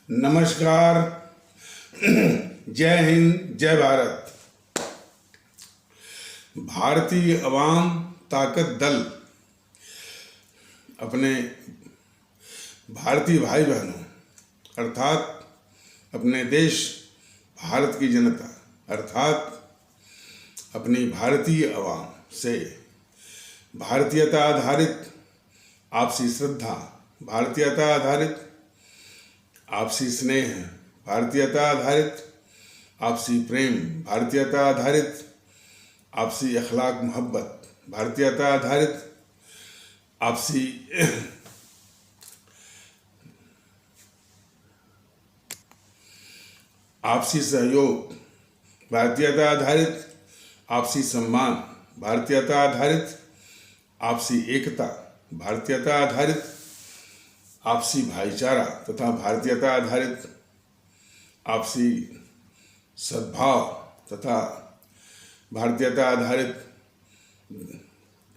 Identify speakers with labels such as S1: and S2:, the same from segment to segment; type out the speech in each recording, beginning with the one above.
S1: नमस्कार। जय हिंद, जय भारत। भारतीय अवाम ताकत दल अपने भारतीय भाई बहनों अर्थात अपने देश भारत की जनता अर्थात अपनी भारतीय अवाम से भारतीयता आधारित आपसी श्रद्धा, भारतीयता आधारित आपसी स्नेह, भारतीयता आधारित आपसी प्रेम, भारतीयता आधारित आपसी अखलाक मोहब्बत, भारतीयता आधारित आपसी सहयोग, भारतीयता आधारित आपसी सम्मान, भारतीयता आधारित आपसी एकता, भारतीयता आधारित आपसी भाईचारा तथा भारतीयता आधारित आपसी सद्भाव तथा भारतीयता आधारित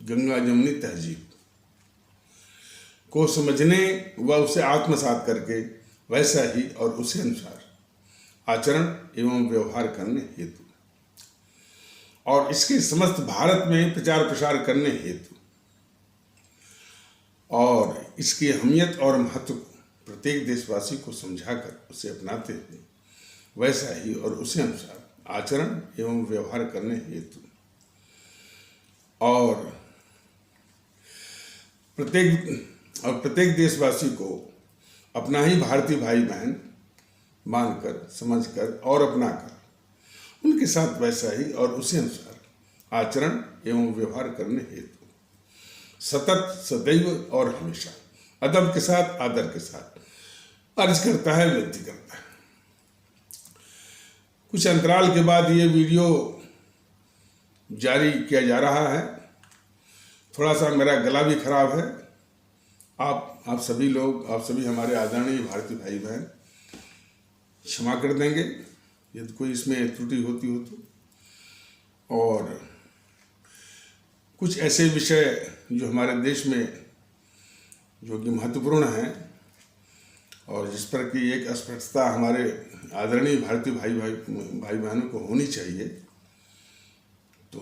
S1: गंगा जमुनी तहजीब को समझने व उसे आत्मसात करके वैसा ही और उसी अनुसार आचरण एवं व्यवहार करने हेतु और इसके समस्त भारत में प्रचार प्रसार करने हेतु और इसकी अहमियत और महत्व को प्रत्येक देशवासी को समझाकर उसे अपनाते हुए वैसा ही और उसी अनुसार आचरण एवं व्यवहार करने हेतु और प्रत्येक देशवासी को अपना ही भारतीय भाई बहन मानकर, समझकर और अपनाकर उनके साथ वैसा ही और उसी अनुसार आचरण एवं व्यवहार करने हेतु सतत, सदैव और हमेशा अदब के साथ, आदर के साथ अर्ज करता है, विनती करता है। कुछ अंतराल के बाद ये वीडियो जारी किया जा रहा है। थोड़ा सा मेरा गला भी खराब है। आप सभी लोग, आप सभी हमारे आदरणीय भारतीय भाई बहन क्षमा कर देंगे यदि कोई इसमें त्रुटि होती हो तो। और कुछ ऐसे विषय जो हमारे देश में जो कि महत्वपूर्ण हैं और जिस पर कि एक स्पष्टता हमारे आदरणीय भारतीय भाई बहनों को होनी चाहिए। तो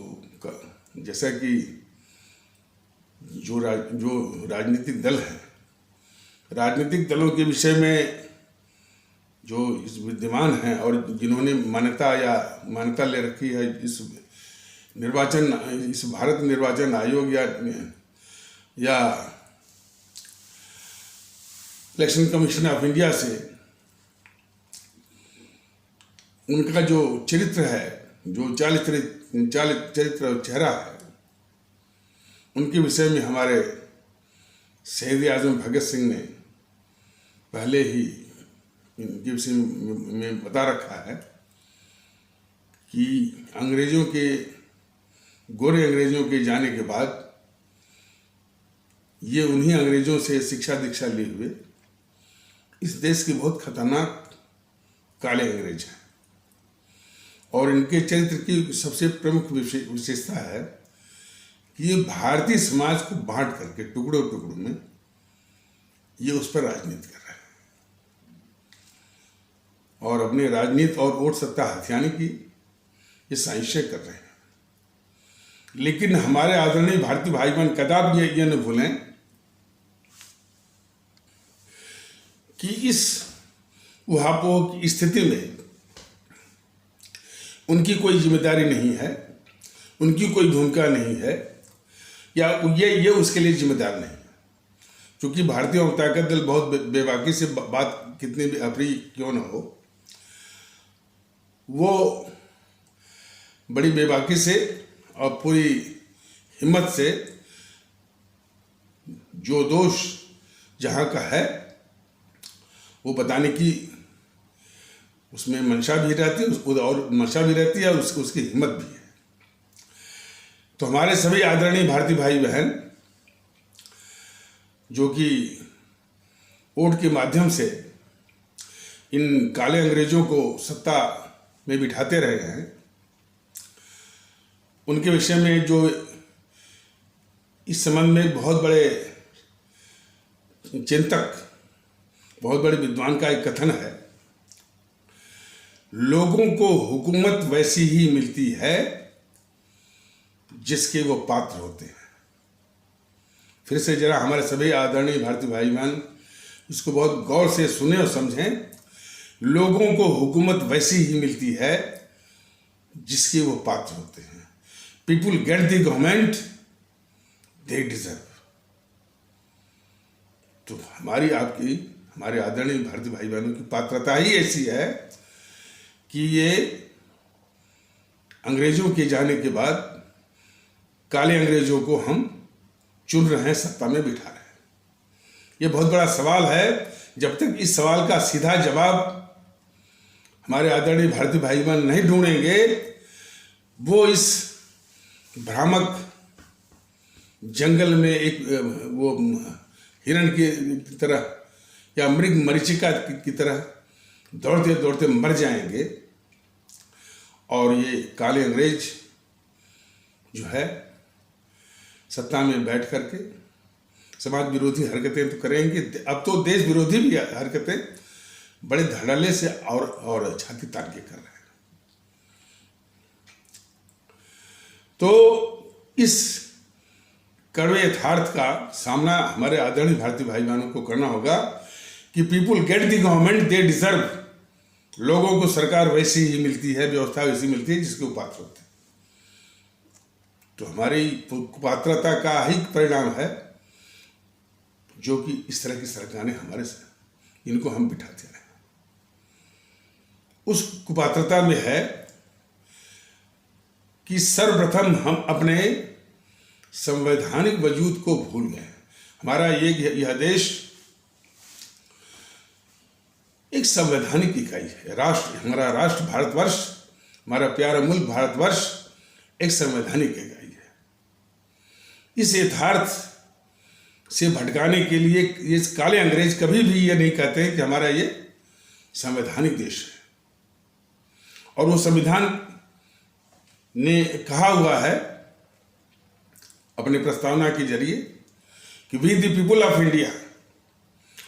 S1: जैसा कि जो राजनीतिक दल हैं, राजनीतिक दलों के विषय में जो इस विद्यमान हैं और जिन्होंने मान्यता ले रखी है इस भारत निर्वाचन आयोग या इलेक्शन कमीशन ऑफ इंडिया से, उनका जो चरित्र है, जो चरित्र और चेहरा है, उनके विषय में हमारे शहीद आजम भगत सिंह ने पहले ही इनके विषय में बता रखा है कि गोरे अंग्रेजों के जाने के बाद ये उन्हीं अंग्रेजों से शिक्षा दीक्षा लिए हुए इस देश के बहुत खतरनाक काले अंग्रेज हैं। और इनके चरित्र की सबसे प्रमुख विशेषता है कि ये भारतीय समाज को बांट करके टुकड़ों में ये उस पर राजनीति कर रहे हैं और अपनी राजनीति और वोट सत्ता हथियाने की ये साजिशें कर रहे हैं। लेकिन हमारे आदरणीय भारतीय भाई बहन कदापि ये न भूलें कि इस उहापोह की स्थिति में उनकी कोई जिम्मेदारी नहीं है, उनकी कोई भूमिका नहीं है या ये उसके लिए जिम्मेदार नहीं है। क्योंकि भारतीय ताकत दल बहुत बेबाकी से बात कितनी भी अप्रिय क्यों न हो, वो बड़ी बेबाकी से और पूरी हिम्मत से जो दोष जहाँ का है वो बताने की उसमें मंशा भी रहती है और मंशा भी रहती है और उसकी हिम्मत भी है। तो हमारे सभी आदरणीय भारतीय भाई बहन जो कि वोट के माध्यम से इन काले अंग्रेजों को सत्ता में बिठाते रहे हैं, उनके विषय में जो इस संबंध में बहुत बड़े चिंतक बहुत बड़े विद्वान का एक कथन है, लोगों को हुकूमत वैसी ही मिलती है जिसके वो पात्र होते हैं। फिर से जरा हमारे सभी आदरणीय भारतीय भाई बहन इसको बहुत गौर से सुने और समझें। लोगों को हुकूमत वैसी ही मिलती है जिसके वो पात्र होते हैं। People get the government they deserve. तो हमारे आदरणीय भारतीय भाई बहनों की पात्रता ही ऐसी है कि ये अंग्रेजों के जाने के बाद काले अंग्रेजों को हम चुन रहे हैं, सत्ता में बिठा रहे हैं। ये बहुत बड़ा सवाल है। जब तक इस सवाल का सीधा जवाब हमारे आदरणीय भारतीय भाई बहन नहीं ढूंढेंगे, वो इस भ्रामक जंगल में एक वो हिरण की तरह या मृग मरीचिका की तरह दौड़ते दौड़ते मर जाएंगे। और ये काले अंग्रेज जो है सत्ता में बैठ करके समाज विरोधी हरकतें तो करेंगे, अब तो देश विरोधी भी हरकतें बड़े धड़ल्ले से और छाती तान के कर रहे हैं। तो इस कड़वे यथार्थ का सामना हमारे आदरणीय भारतीय भाई बहनों को करना होगा कि people get the government they deserve. लोगों को सरकार वैसी ही मिलती है, व्यवस्था वैसी मिलती है जिसके पात्र होते हैं। तो हमारी कुपात्रता का ही परिणाम है जो कि इस तरह की सरकारें हमारे से इनको हम बिठाते रहे। उस कुपात्रता में है कि सर्वप्रथम हम अपने संवैधानिक वजूद को भूल गए। हमारा यह देश एक संवैधानिक इकाई है। हमारा राष्ट्र भारतवर्ष, हमारा प्यारा मुल्क भारतवर्ष एक संवैधानिक इकाई है। इस यथार्थ से भटकाने के लिए ये काले अंग्रेज कभी भी ये नहीं कहते कि हमारा ये संवैधानिक देश है। और वो संविधान ने कहा हुआ है अपने प्रस्तावना के जरिए कि we the people of India,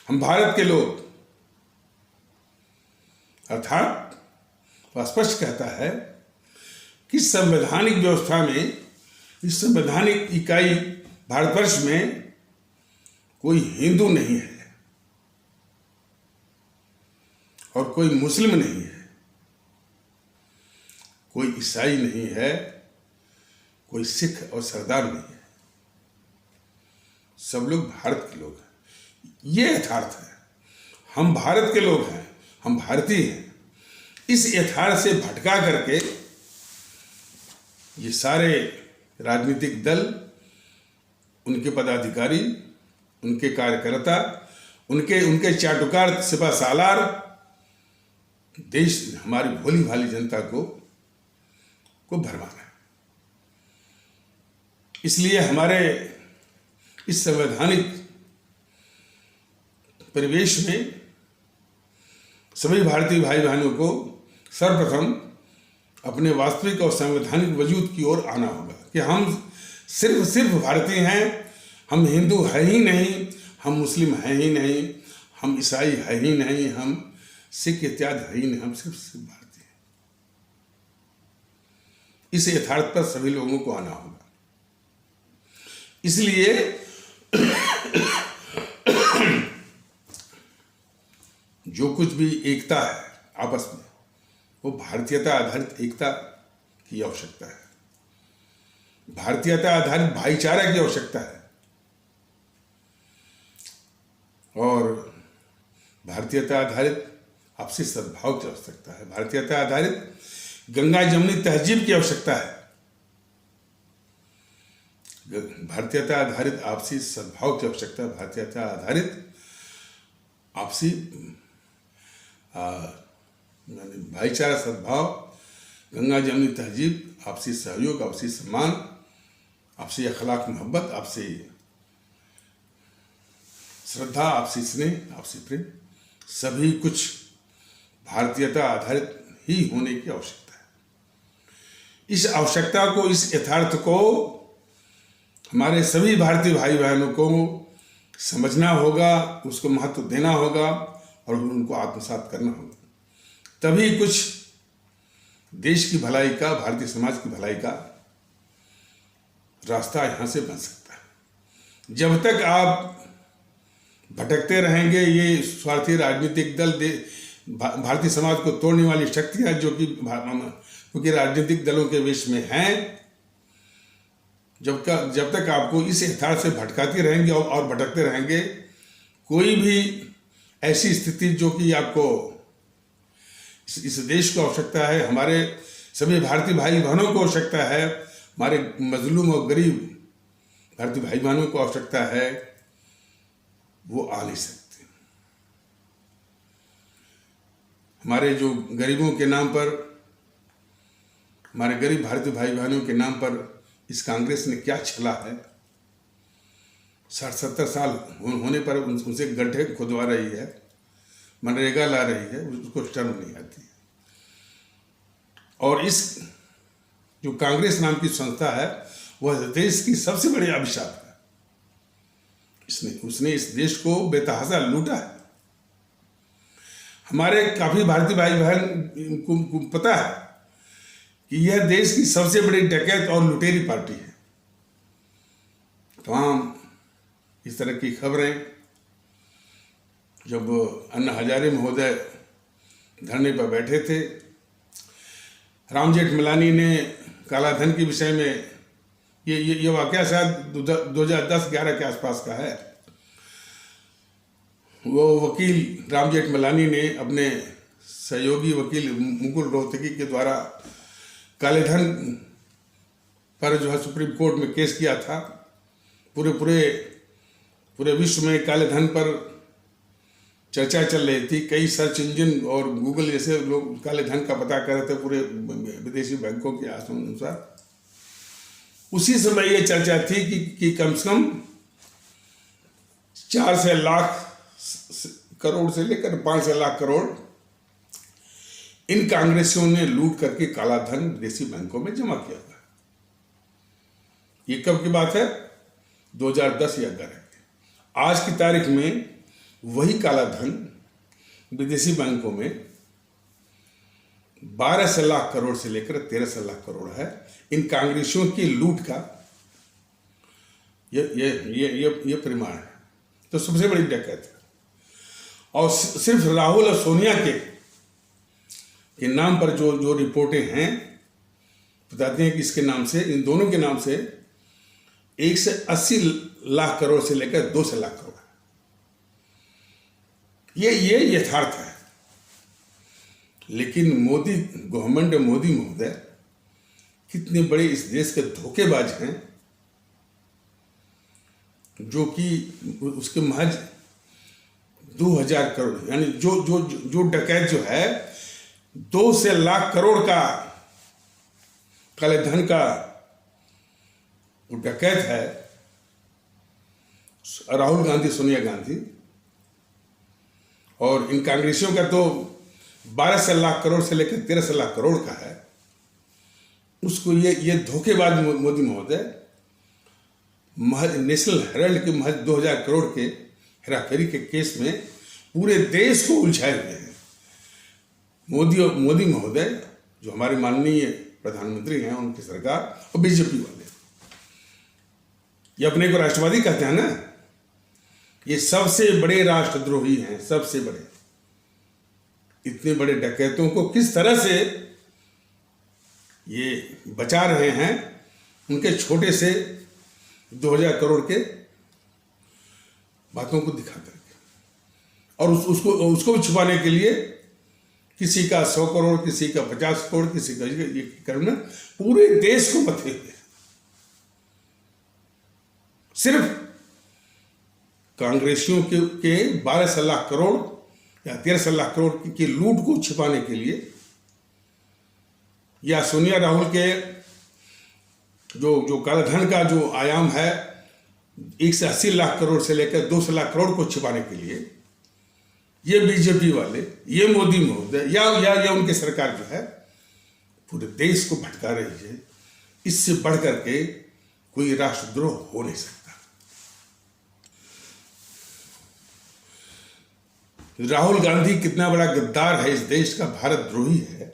S1: हम भारत के लोग, अर्थात वह स्पष्ट कहता है कि संवैधानिक व्यवस्था में, इस संवैधानिक इकाई भारतवर्ष में कोई हिंदू नहीं है और कोई मुस्लिम नहीं है, कोई ईसाई नहीं है, कोई सिख और सरदार नहीं है। सब लोग भारत के लोग हैं। ये यथार्थ है। हम भारत के लोग हैं, हम भारतीय हैं। इस यथार्थ से भटका करके ये सारे राजनीतिक दल, उनके पदाधिकारी, उनके कार्यकर्ता, उनके चाटुकार सिपा सालार देश, हमारी भोली भाली जनता को भरमाना है। इसलिए हमारे इस संवैधानिक परिवेश में सभी भारतीय भाई बहनों को सर्वप्रथम अपने वास्तविक और संवैधानिक वजूद की ओर आना होगा कि हम सिर्फ भारतीय हैं। हम हिंदू है ही नहीं, हम मुस्लिम हैं ही नहीं, हम ईसाई है ही नहीं, हम सिख इत्यादि है ही नहीं, हम सिर्फ भारतीय हैं। इस यथार्थ पर सभी लोगों को आना होगा। इसलिए जो कुछ भी एकता है आपस में, वो भारतीयता आधारित एकता की आवश्यकता है, भारतीयता आधारित भाईचारा की आवश्यकता है और भारतीयता आधारित आपसी सद्भाव की आवश्यकता है, भारतीयता आधारित गंगा जमुनी तहजीब की आवश्यकता है, भारतीयता आधारित आपसी सद्भाव की आवश्यकता है, भारतीयता आधारित आपसी भाईचारा, सद्भाव, गंगा जमुनी तहजीब, आपसी सहयोग, आपसी सम्मान, आपसी अखलाक मोहब्बत, आपसी श्रद्धा, आपसी स्नेह, आपसी प्रेम, सभी कुछ भारतीयता आधारित ही होने की आवश्यकता है। इस आवश्यकता को, इस यथार्थ को हमारे सभी भारतीय भाई बहनों को समझना होगा, उसको महत्व देना होगा और उनको आत्मसात करना होगा, तभी कुछ देश की भलाई का, भारतीय समाज की भलाई का रास्ता यहाँ से बन सकता है। जब तक आप भटकते रहेंगे, ये स्वार्थी राजनीतिक दल भारतीय समाज को तोड़ने वाली शक्तियां जो कि क्योंकि राजनीतिक दलों के वेश में हैं, जब तक आपको इस यथार्थ से भटकाती रहेंगे और भटकते रहेंगे, कोई भी ऐसी स्थिति जो कि आपको इस देश को आवश्यकता है, हमारे सभी भारतीय भाई बहनों को आवश्यकता है, हमारे मजलूम और गरीब भारतीय भाई बहनों को आवश्यकता है, वो आ नहीं सकते। हमारे जो गरीबों के नाम पर, हमारे गरीब भारतीय भाई बहनों के नाम पर इस कांग्रेस ने क्या छला है। 60-70 साल होने पर उनसे गड्ढे खुदवा रही है, मनरेगा ला रही है, उसको शर्म नहीं आती। और इस जो कांग्रेस नाम की संस्था है, वह देश की सबसे बड़ी अभिशाप है। उसने इस देश को बेतहाशा लूटा है। हमारे काफी भारतीय भाई बहन को पता है कि यह देश की सबसे बड़ी डकैत और लुटेरी पार्टी है। तमाम इस तरह की खबरें जब अन्ना हजारे महोदय धरने पर बैठे थे, राम जेठमलानी ने काला धन के विषय में, ये वाकया शायद 2010-11 के आसपास का है। वो वकील राम जेठमलानी ने अपने सहयोगी वकील मुकुल रोहतगी के द्वारा काले धन पर जो है सुप्रीम कोर्ट में केस किया था। पूरे विश्व में काले धन पर चर्चा चल रही थी। कई सर्च इंजन और गूगल जैसे लोग काले धन का पता कर रहे थे पूरे विदेशी बैंकों के अनुसार। उसी समय ये चर्चा थी कि कम से कम 4 से लाख करोड़ से लेकर 5 लाख करोड़ इन कांग्रेसियों ने लूट करके काला धन विदेशी बैंकों में जमा किया था। ये कब की बात है? 2010 या 11 की। आज की तारीख में वही काला धन विदेशी बैंकों में 12 लाख करोड़ से लेकर 13 लाख करोड़ है। इन कांग्रेसियों की लूट का ये परिमाण है। तो सबसे बड़ी डकैत है। और सिर्फ राहुल और सोनिया के नाम पर जो रिपोर्टें हैं बताते हैं कि इसके नाम से, इन दोनों के नाम से 180 लाख करोड़ से लेकर 200 लाख करोड़ ये यथार्थ है। लेकिन मोदी गवर्नमेंट, मोदी महोदय कितने बड़े इस देश के धोखेबाज हैं, जो कि उसके महज 2000 करोड़ यानी जो डकैत जो है 200 लाख करोड़ का काले धन का वो डकैत है राहुल गांधी, सोनिया गांधी। और इन कांग्रेसियों का तो 12 लाख करोड़ से लेकर 13 लाख करोड़ का है। उसको ये धोखेबाज मोदी महोदय महज नेशनल हेराल्ड के महज 2000 करोड़ के हेराफेरी के केस में पूरे देश को उलझाए हुए हैं। मोदी महोदय जो हमारे माननीय प्रधानमंत्री हैं, उनकी सरकार और बीजेपी वाले, ये अपने को राष्ट्रवादी कहते हैं ना, ये सबसे बड़े राष्ट्रद्रोही हैं, सबसे बड़े। इतने बड़े डकैतों को किस तरह से ये बचा रहे हैं, उनके छोटे से 2000 करोड़ के बातों को दिखा करके। और उसको छुपाने के लिए किसी का 100 करोड़, किसी का 50 करोड़, किसी का ये करना, पूरे देश को मथे हुए। सिर्फ कांग्रेसियों के 12 लाख करोड़ या 13 लाख करोड़ की लूट को छिपाने के लिए, या सोनिया राहुल के जो कालाधन का जो आयाम है 180 लाख करोड़ से लेकर 200 लाख करोड़ को छिपाने के लिए, ये बीजेपी वाले, ये मोदी महोदय या उनकी सरकार जो है पूरे देश को भटका रही है। इससे बढ़ करके कोई राष्ट्रद्रोह हो नहीं सकता। राहुल गांधी कितना बड़ा गद्दार है, इस देश का भारत द्रोही है।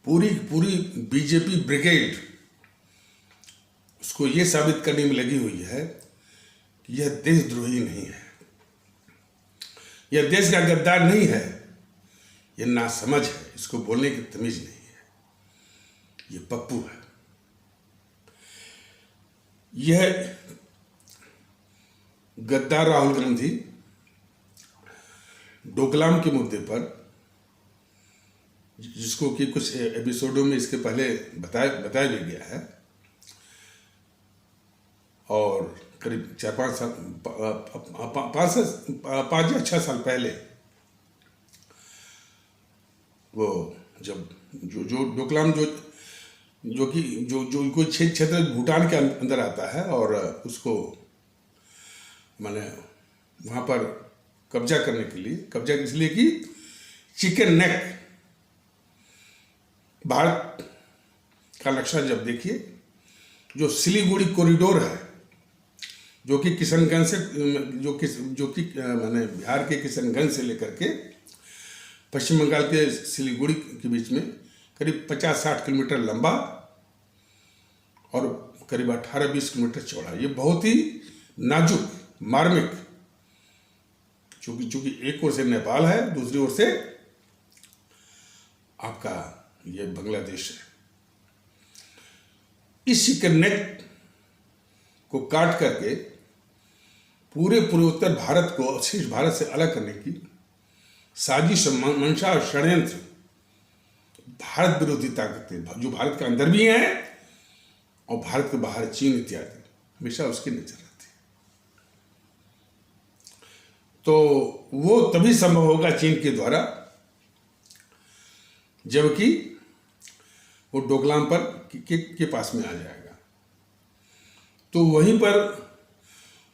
S1: पूरी पूरी बीजेपी ब्रिगेड उसको ये साबित करने में लगी हुई है कि यह देशद्रोही नहीं है, यह देश का गद्दार नहीं है, यह नासमझ है, इसको बोलने की तमीज नहीं है, यह पप्पू है। यह गद्दार राहुल गांधी डोकलाम के मुद्दे पर, जिसको कि कुछ एपिसोडों में इसके पहले बताया भी गया है, और करीब 4-5 साल 5 या 6 साल पहले वो जब जो डोकलाम जो कोई क्षेत्र भूटान के अंदर आता है, और उसको माने वहाँ पर कब्जा करने के लिए, कब्जा इसलिए कि चिकन नेक भारत का नक्शा जब देखिए, जो सिलीगुड़ी कॉरिडोर है, जो कि किशनगंज से जो कि माने बिहार के किशनगंज से लेकर के पश्चिम बंगाल के सिलीगुड़ी के बीच में करीब 50-60 किलोमीटर लंबा और करीब 18-20 किलोमीटर चौड़ा। ये बहुत ही नाजुक, मार्मिक, चूंकि एक ओर से नेपाल है, दूसरी ओर से आपका ये बांग्लादेश है। इस चिकन नेक को काट करके पूरे पूर्वोत्तर भारत को शेष भारत से अलग करने की साजिश, मंशा और षड्यंत्र भारत विरोधी ताकतें, जो भारत के अंदर भी हैं और भारत के बाहर चीन इत्यादि, हमेशा उसकी नजर रहती है। तो वो तभी संभव होगा चीन के द्वारा जबकि वो डोकलाम पर के पास में आ जाएगा। तो वहीं पर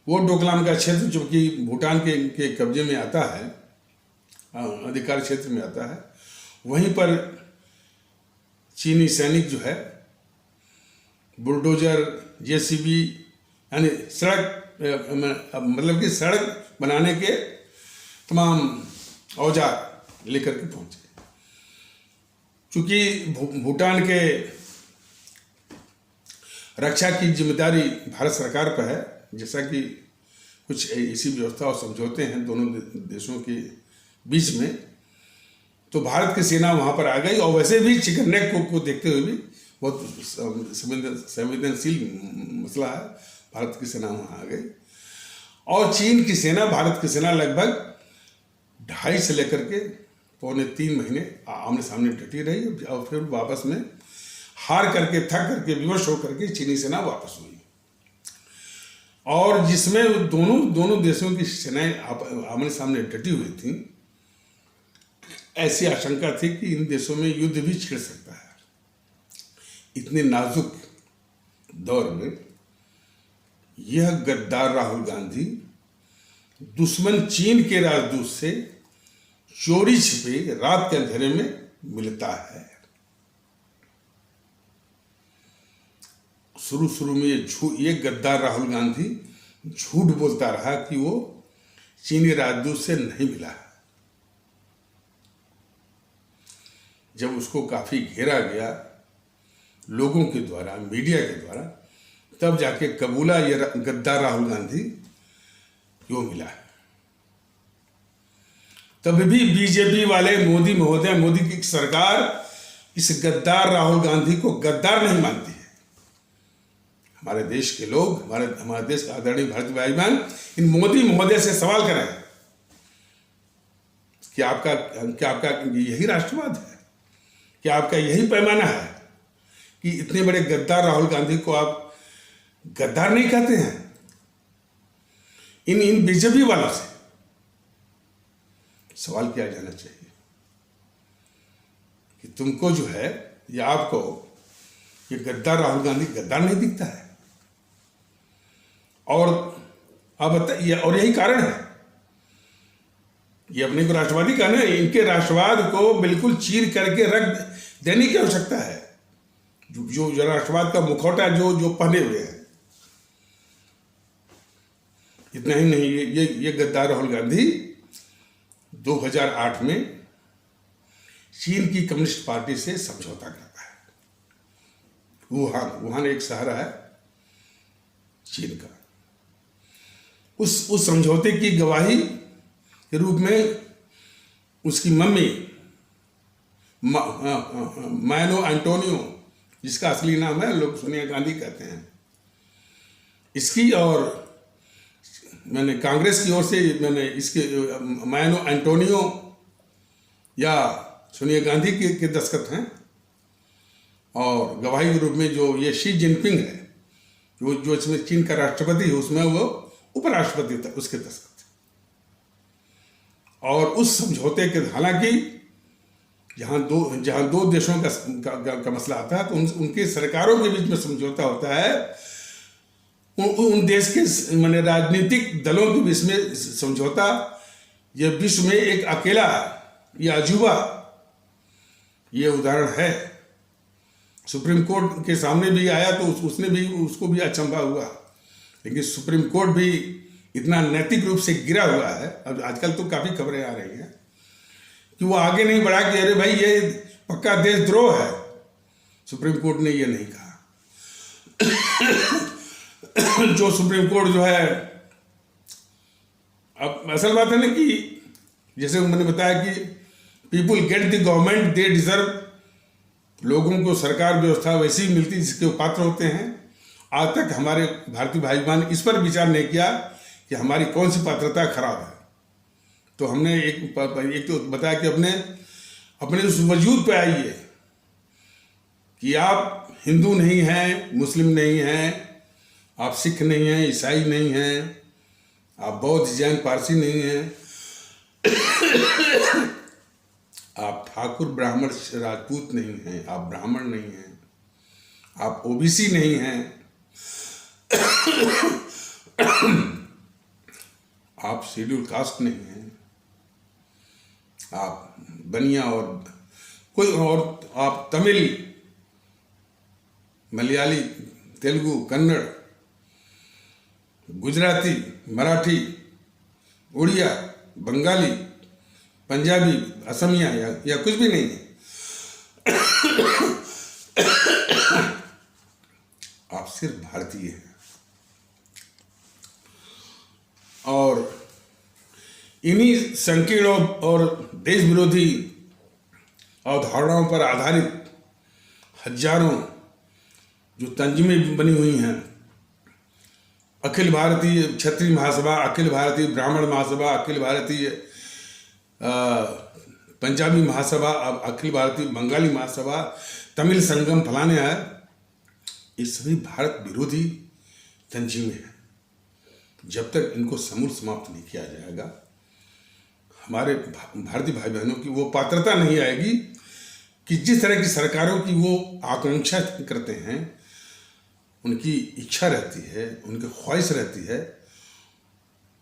S1: वो डोकलाम का क्षेत्र जो कि भूटान के कब्जे में आता है, अधिकार क्षेत्र में आता है, वहीं पर चीनी सैनिक जो है बुलडोजर, जेसीबी, यानी सड़क, मतलब कि सड़क बनाने के तमाम औजार लेकर के पहुंचे। चूंकि भूटान के रक्षा की जिम्मेदारी भारत सरकार पर है, जैसा कि कुछ ऐसी व्यवस्था और समझौते हैं दोनों देशों के बीच में, तो भारत की सेना वहां पर आ गई। और वैसे भी चिकन नेक को देखते हुए भी बहुत संवेदनशील मसला है, भारत की सेना वहां आ गई। और चीन की सेना, भारत की सेना लगभग 2.5 से लेकर के 2.25-3 महीने आमने सामने डटी रही, और फिर वापस में हार करके, थक करके, विवश होकर के चीनी सेना वापस हुई। और जिसमें दोनों देशों की सेनाएं आमने सामने डटी हुई थी, ऐसी आशंका थी कि इन देशों में युद्ध भी छिड़ सकता है। इतने नाजुक दौर में यह गद्दार राहुल गांधी दुश्मन चीन के राजदूत से चोरी छिपे रात के अंधेरे में मिलता है। शुरू में ये गद्दार राहुल गांधी झूठ बोलता रहा कि वो चीनी राजदूत से नहीं मिला है। जब उसको काफी घेरा गया लोगों के द्वारा, मीडिया के द्वारा, तब जाके कबूला ये गद्दार राहुल गांधी क्यों मिला है। तब भी बीजेपी वाले, मोदी महोदय, मोदी की सरकार इस गद्दार राहुल गांधी को गद्दार नहीं मानती है। हमारे देश के लोग, हमारे देश के आदरणीय भारतीय भाई बहन, इन मोदी महोदय से सवाल करें कि आपका यही राष्ट्रवाद है? क्या आपका यही पैमाना है कि इतने बड़े गद्दार राहुल गांधी को आप गद्दार नहीं कहते हैं? इन बीजेपी वालों से सवाल किया जाना चाहिए कि तुमको जो है, या आपको ये गद्दार राहुल गांधी गद्दार नहीं दिखता है? और अब बताइए, और यही कारण है, ये अपने को राष्ट्रवादी कहना है, इनके राष्ट्रवाद को बिल्कुल चीर करके रख देने की आवश्यकता है। जो राष्ट्रवाद का मुखौटा जो पहने हुए हैं, इतना ही नहीं, ये गद्दार राहुल गांधी 2008 में चीन की कम्युनिस्ट पार्टी से समझौता करता है। वुहान एक शहर है चीन का। उस समझौते की गवाही के रूप में उसकी मम्मी मायनो एंटोनियो, जिसका असली नाम है लोग सोनिया गांधी कहते हैं, इसकी और मैंने कांग्रेस की ओर से मैंने इसके मायनो एंटोनियो या सोनिया गांधी के दस्तखत हैं। और गवाही के रूप में जो ये शी जिनपिंग है, जो इसमें चीन का राष्ट्रपति है, उसमें वो उपराष्ट्रपति था, उसके दस्तखत। और उस समझौते के, हालांकि जहाँ दो देशों का मसला आता है तो उनकी सरकारों के बीच में समझौता होता है, उन देश के माने राजनीतिक दलों के बीच में समझौता, यह विश्व में एक अकेला ये अजूबा ये उदाहरण है। सुप्रीम कोर्ट के सामने भी आया तो उसको भी अचंभा हुआ, लेकिन सुप्रीम कोर्ट भी इतना नैतिक रूप से गिरा हुआ है, अब आजकल तो काफ़ी खबरें आ रही हैं कि वो आगे नहीं बढ़ा कि अरे भाई ये पक्का देशद्रोह है। सुप्रीम कोर्ट ने ये नहीं कहा। जो सुप्रीम कोर्ट जो है, अब असल बात है ना कि जैसे मैंने बताया कि people get the government they deserve, लोगों को सरकार व्यवस्था वैसी ही मिलती जिसके वो पात्र होते हैं। आज तक हमारे भारतीय भाई बहन इस पर विचार नहीं किया कि हमारी कौन सी पात्रता खराब है। तो हमने एक तो बताया कि अपने उस वजूद पे आइए कि आप हिंदू नहीं हैं, मुस्लिम नहीं हैं, आप सिख नहीं हैं, ईसाई नहीं हैं, आप बौद्ध जैन पारसी नहीं हैं, आप ठाकुर ब्राह्मण राजपूत नहीं हैं, आप ब्राह्मण नहीं हैं, आप ओबीसी नहीं हैं, आप शेड्यूल कास्ट नहीं हैं, आप बनिया और कोई और, आप तमिल, मलयाली, तेलुगु, कन्नड़, गुजराती, मराठी, उड़िया, बंगाली, पंजाबी, असमिया या कुछ भी नहीं है। आप सिर्फ भारतीय हैं। और इन्हीं संकीर्ण और देश विरोधी अवधारणाओं पर आधारित हजारों जो तंजीमें बनी हुई हैं, अखिल भारतीय क्षत्रिय महासभा, अखिल भारतीय ब्राह्मण महासभा, अखिल भारतीय पंजाबी महासभा, अब अखिल भारतीय बंगाली महासभा, तमिल संगम फलाने हैं, ये सभी भारत विरोधी तंजीमें हैं। जब तक इनको समूल समाप्त नहीं किया जाएगा, हमारे भारतीय भाई बहनों की वो पात्रता नहीं आएगी कि जिस तरह की सरकारों की वो आकांक्षा करते हैं, उनकी इच्छा रहती है, उनकी ख्वाहिश रहती है,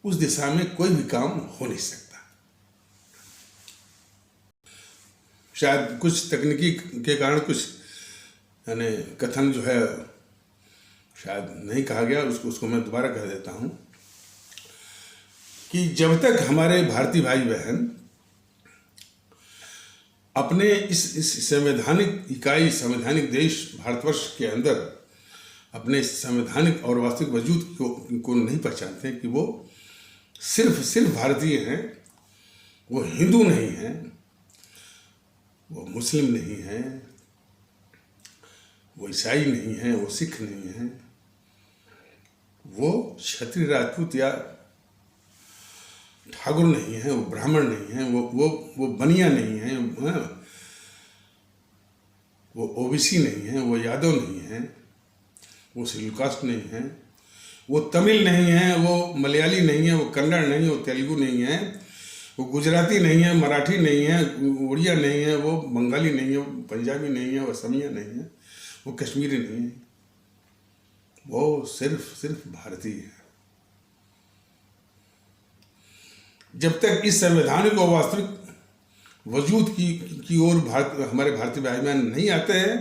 S1: उस दिशा में कोई भी काम हो नहीं सकता। शायद कुछ तकनीकी के कारण कुछ यानी कथन जो है शायद नहीं कहा गया, उसको मैं दोबारा कह देता हूँ कि जब तक हमारे भारतीय भाई बहन अपने इस संवैधानिक इकाई, संवैधानिक देश भारतवर्ष के अंदर अपने संवैधानिक और वास्तविक वजूद को नहीं पहचानते हैं कि वो सिर्फ भारतीय हैं, वो हिंदू नहीं हैं, वो मुस्लिम नहीं हैं, वो ईसाई नहीं हैं, वो सिख नहीं हैं, वो क्षत्रिय राजपूत या ठाकुर नहीं हैं, वो ब्राह्मण नहीं हैं, वो बनिया नहीं हैं, वो ओबीसी नहीं हैं, वो यादव नहीं हैं, वो शेड्यूल कास्ट नहीं हैं, वो तमिल नहीं हैं, वो मलयाली नहीं है, वो कन्नड़ नहीं है, वो तेलुगु नहीं है, वो गुजराती नहीं है, मराठी नहीं है, उड़िया नहीं है, वो बंगाली नहीं है, वो पंजाबी नहीं है, वो असमिया नहीं है, वो कश्मीरी नहीं है, वो सिर्फ भारतीय है। जब तक इस संवैधानिक और वास्तविक वजूद की ओर हमारे भारतीय भाई बहन नहीं आते हैं,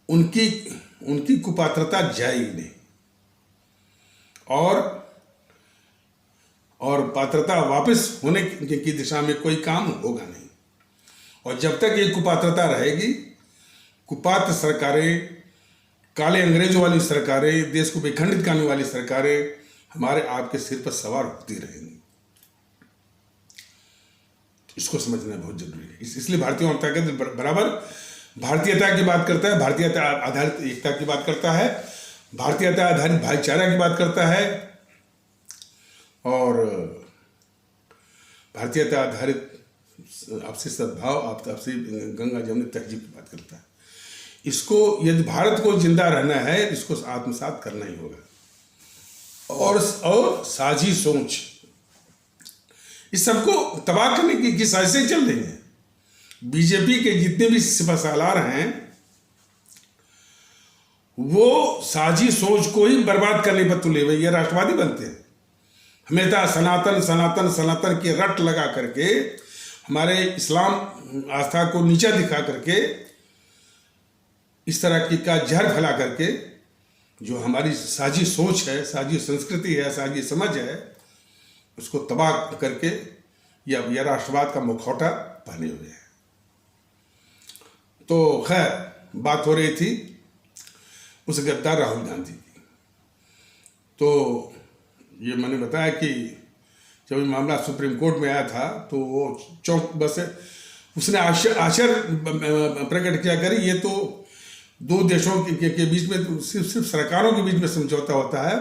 S1: उनकी कुपात्रता जाएगी नहीं। और और पात्रता वापस होने की दिशा में कोई काम होगा नहीं। और जब तक ये कुपात्रता रहेगी, कुपात्र सरकारें, काले अंग्रेजों वाली सरकारें, देश को विखंडित करने वाली सरकारें हमारे आपके सिर पर सवार होती रहेंगी। इसको समझना बहुत जरूरी है। इसलिए भारतीय जनता पार्टी बराबर भारतीयता की बात करता है, भारतीयता आधारित एकता की बात करता है, भारतीयता आधारित भाईचारा की बात करता है, और भारतीयता आधारित आपसी सद्भाव, आपसी गंगा जमुनी तहजीब की बात करता है। इसको यदि भारत को जिंदा रहना है, इसको आत्मसात करना ही होगा। और साझी सोच, इस सबको तबाह करने की साजिशें चल रही हैं। बीजेपी के जितने भी सिपहसालार हैं, वो साझी सोच को ही बर्बाद करने पर तुले हुए, ये राष्ट्रवादी बनते हैं। हमेशा सनातन सनातन सनातन की रट लगा करके, हमारे इस्लाम आस्था को नीचा दिखा करके, इस तरह की का जहर फैला करके, जो हमारी साझी सोच है, साझी संस्कृति है, साझी समझ है, उसको तबाह करके यह राष्ट्रवाद का मुखौटा पहने हुए हैं। तो खैर, बात हो रही थी उस गद्दार राहुल गांधी की। तो ये मैंने बताया कि जब ये मामला सुप्रीम कोर्ट में आया था, तो वो चौंक बस उसने आश्चर्य प्रकट किया करी, ये तो दो देशों के बीच में तो सिर्फ सरकारों के बीच में समझौता होता है,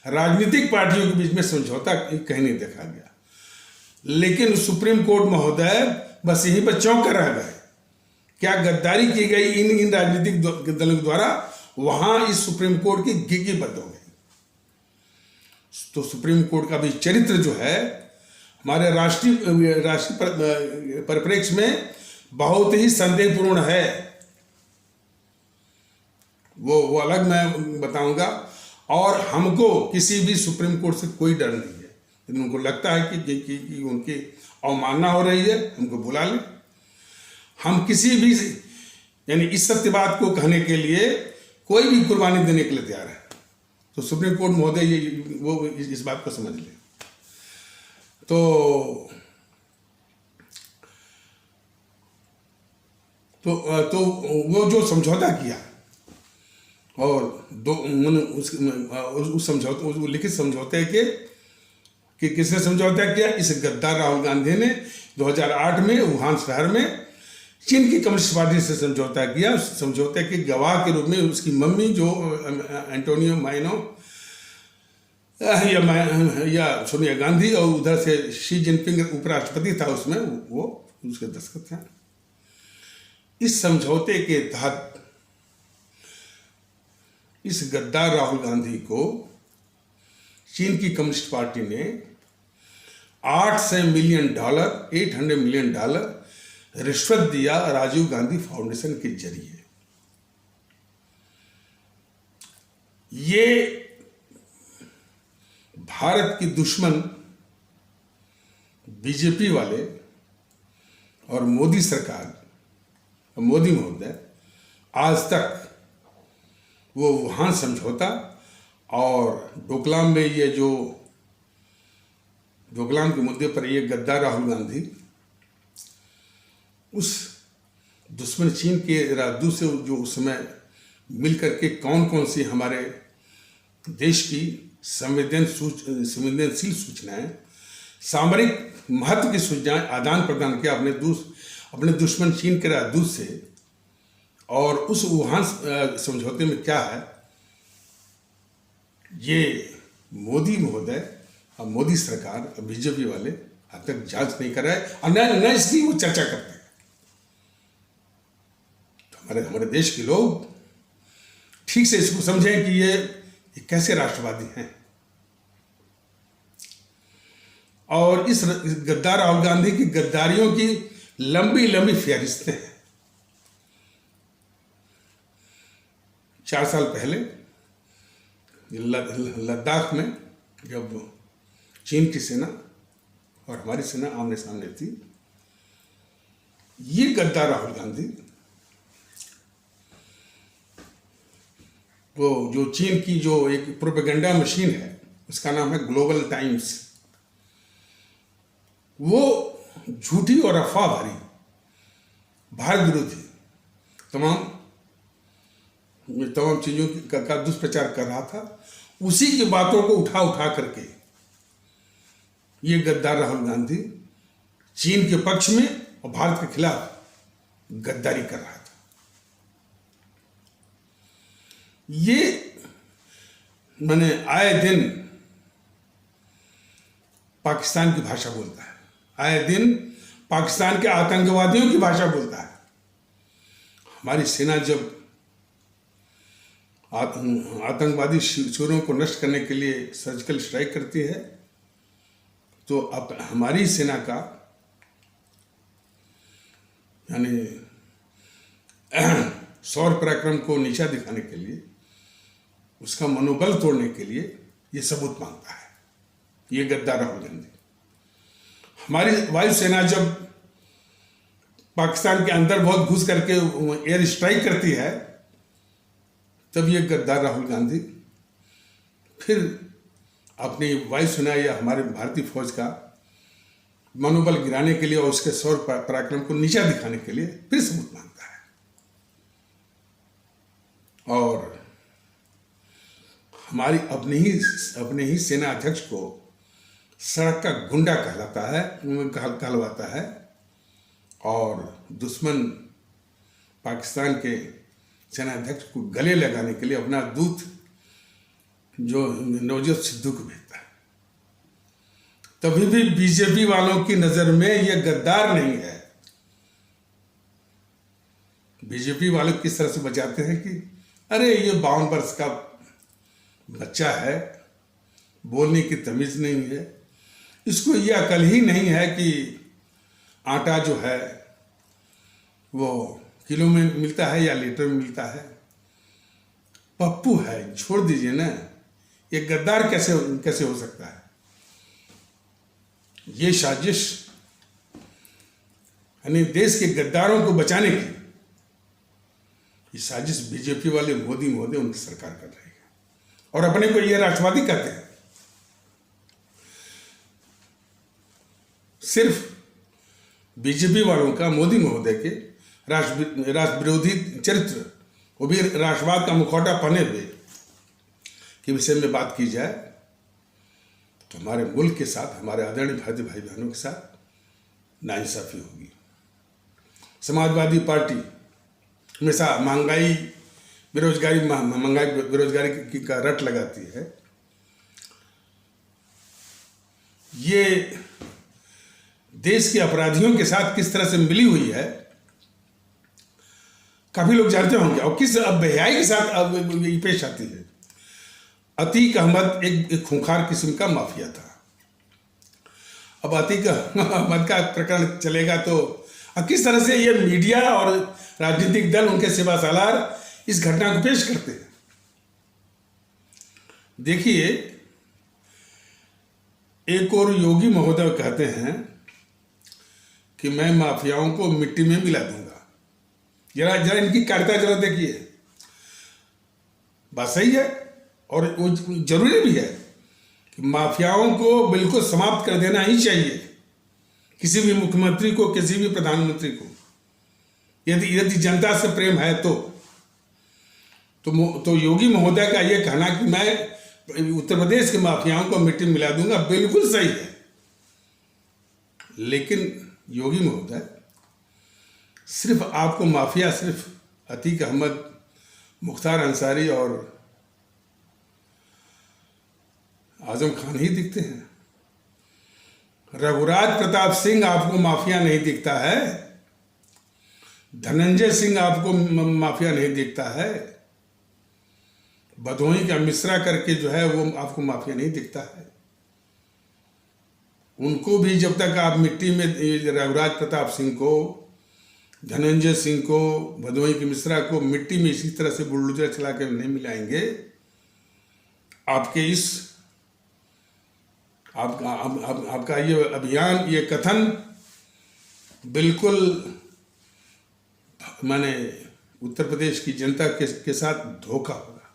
S1: राजनीतिक पार्टियों के बीच में समझौता कहीं नहीं देखा गया। लेकिन सुप्रीम कोर्ट महोदय बस यहीं पर चौंक कर रह गए। क्या गद्दारी की गई इन राजनीतिक दलों द्वारा, वहां इस सुप्रीम कोर्ट की गिगी बंद हो गई। तो सुप्रीम कोर्ट का भी चरित्र जो है, हमारे राष्ट्रीय परिप्रेक्ष्य में बहुत ही संदेहपूर्ण है। वो अलग मैं बताऊंगा। और हमको किसी भी सुप्रीम कोर्ट से कोई डर नहीं है। यदि उनको लगता है कि उनकी अवमानना हो रही है, हमको बुला लें। हम किसी भी यानी इस सत्यवाद को कहने के लिए कोई भी कुर्बानी देने के लिए तैयार है। तो सुप्रीम कोर्ट महोदय वो इस बात को समझ ले। तो वो जो समझौता किया, और उस समझौते, उस लिखित समझौते कि किसने समझौता किया? इस गद्दार राहुल गांधी ने 2008 में वुहान शहर में चीन की कम्युनिस्ट पार्टी से समझौता किया। उस समझौते के गवाह के रूप में उसकी मम्मी, जो एंटोनियो माइनो या सोनिया गांधी, और उधर से शी जिनपिंग उपराष्ट्रपति था, उसमें वो उसके दस्तखत हैं। इस समझौते के तहत इस गद्दार राहुल गांधी को चीन की कम्युनिस्ट पार्टी ने $800 मिलियन रिश्वत दिया राजीव गांधी फाउंडेशन के जरिए। ये भारत की दुश्मन बीजेपी वाले और मोदी सरकार, मोदी महोदय आज तक वो वुहान समझौता और डोकलाम में ये जो डोकलाम के मुद्दे पर ये गद्दार राहुल गांधी उस दुश्मन चीन के राजदूत से जो उस समय मिल करके कौन कौन सी हमारे देश की संवेदनशील सूचनाएं, सामरिक महत्व की सूचनाएं आदान प्रदान किया अपने दुश्मन चीन के राजदूत से। और उस वुहान समझौते में क्या है, ये मोदी महोदय और मोदी सरकार और बीजेपी वाले अब तक जांच नहीं कर रहे हैं, और न इसकी वो चर्चा करते हैं। तो हमारे देश के लोग ठीक से इसको समझें कि ये कैसे राष्ट्रवादी हैं। और इस गद्दार राहुल गांधी की गद्दारियों की लंबी लंबी फहरिस्तें हैं। 4 साल पहले लद्दाख में जब चीन की सेना और हमारी सेना आमने सामने थी, ये गद्दार राहुल गांधी वो जो चीन की जो एक प्रोपेगेंडा मशीन है, उसका नाम है ग्लोबल टाइम्स, वो झूठी और अफवाह भरी भारत विरोधी तमाम चीजों का दुष्प्रचार कर रहा था। उसी की बातों को उठा उठा करके ये गद्दार राहुल गांधी चीन के पक्ष में और भारत के खिलाफ गद्दारी कर रहा था। ये मैंने आए दिन पाकिस्तान की भाषा बोलता है, आए दिन पाकिस्तान के आतंकवादियों की भाषा बोलता है। हमारी सेना जब आतंकवादी शिविरों को नष्ट करने के लिए सर्जिकल स्ट्राइक करती है तो अब हमारी सेना का यानी शौर्य पराक्रम को नीचा दिखाने के लिए, उसका मनोबल तोड़ने के लिए ये सबूत मांगता है, ये गद्दार राहुल गांधी। हमारी वायुसेना जब पाकिस्तान के अंदर बहुत घुस करके एयर स्ट्राइक करती है तब ये गद्दार राहुल गांधी फिर अपनी वायुसेना या हमारे भारतीय फौज का मनोबल गिराने के लिए और उसके शौर्य पराक्रम को नीचा दिखाने के लिए फिर सबूत मांगता है। और हमारी अपने ही सेना अध्यक्ष को सड़क का गुंडा कहलवाता है और दुश्मन पाकिस्तान के सेना अध्यक्ष को गले लगाने के लिए अपना दूत जो नवजोत सिद्धू को भेजता है। तभी भी बीजेपी वालों की नजर में यह गद्दार नहीं है। बीजेपी वाले किस तरह से बचाते हैं कि अरे ये 52 वर्ष का बच्चा है, बोलने की तमीज नहीं है, इसको ये अकल ही नहीं है कि आटा जो है वो किलो में मिलता है या लीटर में मिलता है। पप्पू है, छोड़ दीजिए ना, ये गद्दार कैसे हो सकता है। ये साजिश यानी देश के गद्दारों को बचाने की ये साजिश बीजेपी वाले मोदी महोदय उनकी सरकार कर रही है और अपने को ये राष्ट्रवादी कहते हैं। सिर्फ बीजेपी वालों का मोदी महोदय के राष्ट्र विरोधी चरित्र, वो भी राष्ट्रवाद का मुखौटा पहने हुए के विषय में बात की जाए तो हमारे मुल्क के साथ, हमारे आदरणीय भारतीय भाई बहनों के साथ नाइंसाफी होगी। समाजवादी पार्टी हमेशा महंगाई बेरोजगारी का रट लगाती है। ये देश के अपराधियों के साथ किस तरह से मिली हुई है काफी लोग जानते होंगे और किस बेहयाई के साथ अब पेश आती है। अतीक अहमद एक खूंखार किस्म का माफिया था। अब अतीक अहमद का प्रकरण चलेगा तो अब किस तरह से ये मीडिया और राजनीतिक दल, उनके सेवा सालार इस घटना को पेश करते हैं। देखिए, एक और योगी महोदय कहते हैं कि मैं माफियाओं को मिट्टी में मिला दूंगा। जरा इनकी कार्यता जरा देखिए, बात सही है और वो जरूरी भी है कि माफियाओं को बिल्कुल समाप्त कर देना ही चाहिए। किसी भी मुख्यमंत्री को, किसी भी प्रधानमंत्री को यदि जनता से प्रेम है तो योगी महोदय का यह कहना कि मैं उत्तर प्रदेश के माफियाओं को मिट्टी में मिला दूंगा बिल्कुल सही है। लेकिन योगी महोदय सिर्फ आपको माफिया सिर्फ अतीक अहमद, मुख्तार अंसारी और आजम खान ही दिखते हैं। रघुराज प्रताप सिंह आपको माफिया नहीं दिखता है, धनंजय सिंह आपको माफिया नहीं दिखता है, भदोही का मिश्रा करके जो है वो आपको माफिया नहीं दिखता है। उनको भी जब तक आप मिट्टी में, रघुराज प्रताप सिंह को, धनंजय सिंह को, भदोही के मिश्रा को मिट्टी में इसी तरह से बुलडोजर चला कर नहीं मिलाएंगे, आपके इस आपका ये अभियान, ये कथन बिल्कुल माने उत्तर प्रदेश की जनता के साथ धोखा होगा।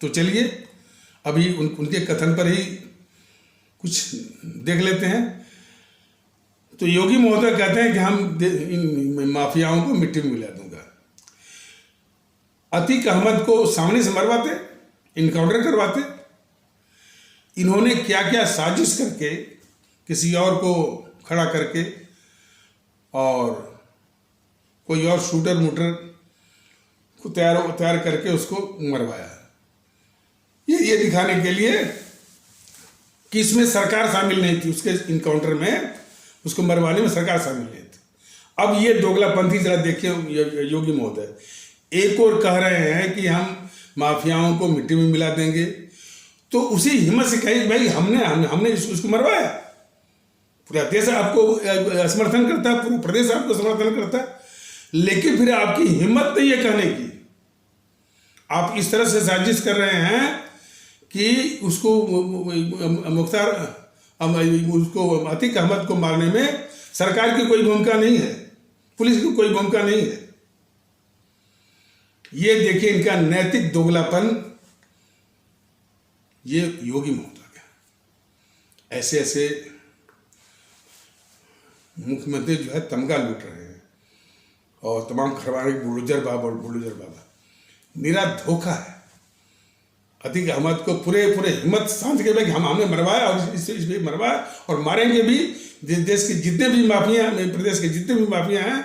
S1: तो चलिए अभी उनके कथन पर ही कुछ देख लेते हैं। तो योगी महोदय कहते हैं कि हम इन माफियाओं को मिट्टी में मिला दूंगा। अतीक अहमद को सामने से मरवाते, इनकाउंटर करवाते। इन्होंने क्या क्या साजिश करके किसी और को खड़ा करके और कोई और शूटर मूटर को तैयार करके उसको मरवाया, ये दिखाने के लिए कि इसमें सरकार शामिल नहीं थी। उसके इनकाउंटर में, उसको मरवाने में सरकार शामिल नहीं थी। अब ये दोगलापंथी जरा देखिए योगी महोदय, एक और कह रहे हैं कि हम माफियाओं को मिट्टी में मिला देंगे, तो उसी हिम्मत से कहे भाई हमने उसको मरवाया। पूरा देश आपको समर्थन करता है, पूरा प्रदेश आपको समर्थन करता है, लेकिन फिर आपकी हिम्मत नहीं है कहने की। आप इस तरह से साजिश कर रहे हैं कि उसको अतीक अहमद को मारने में सरकार की कोई भूमिका नहीं है, पुलिस की कोई भूमिका नहीं है। ये देखिए इनका नैतिक दोगलापन, ये योगी महोदय का। ऐसे ऐसे मुख्यमंत्री जो है तमगा लूट रहे हैं और तमाम खरवाने बुलडोजर बाबा निरा धोखा है। अतीक अहमद को पूरे हिम्मत सांध के भाई हमने मरवाया और इस मरवाया और मारेंगे भी। देश के जितने भी माफिया, प्रदेश के जितने भी माफिया हैं,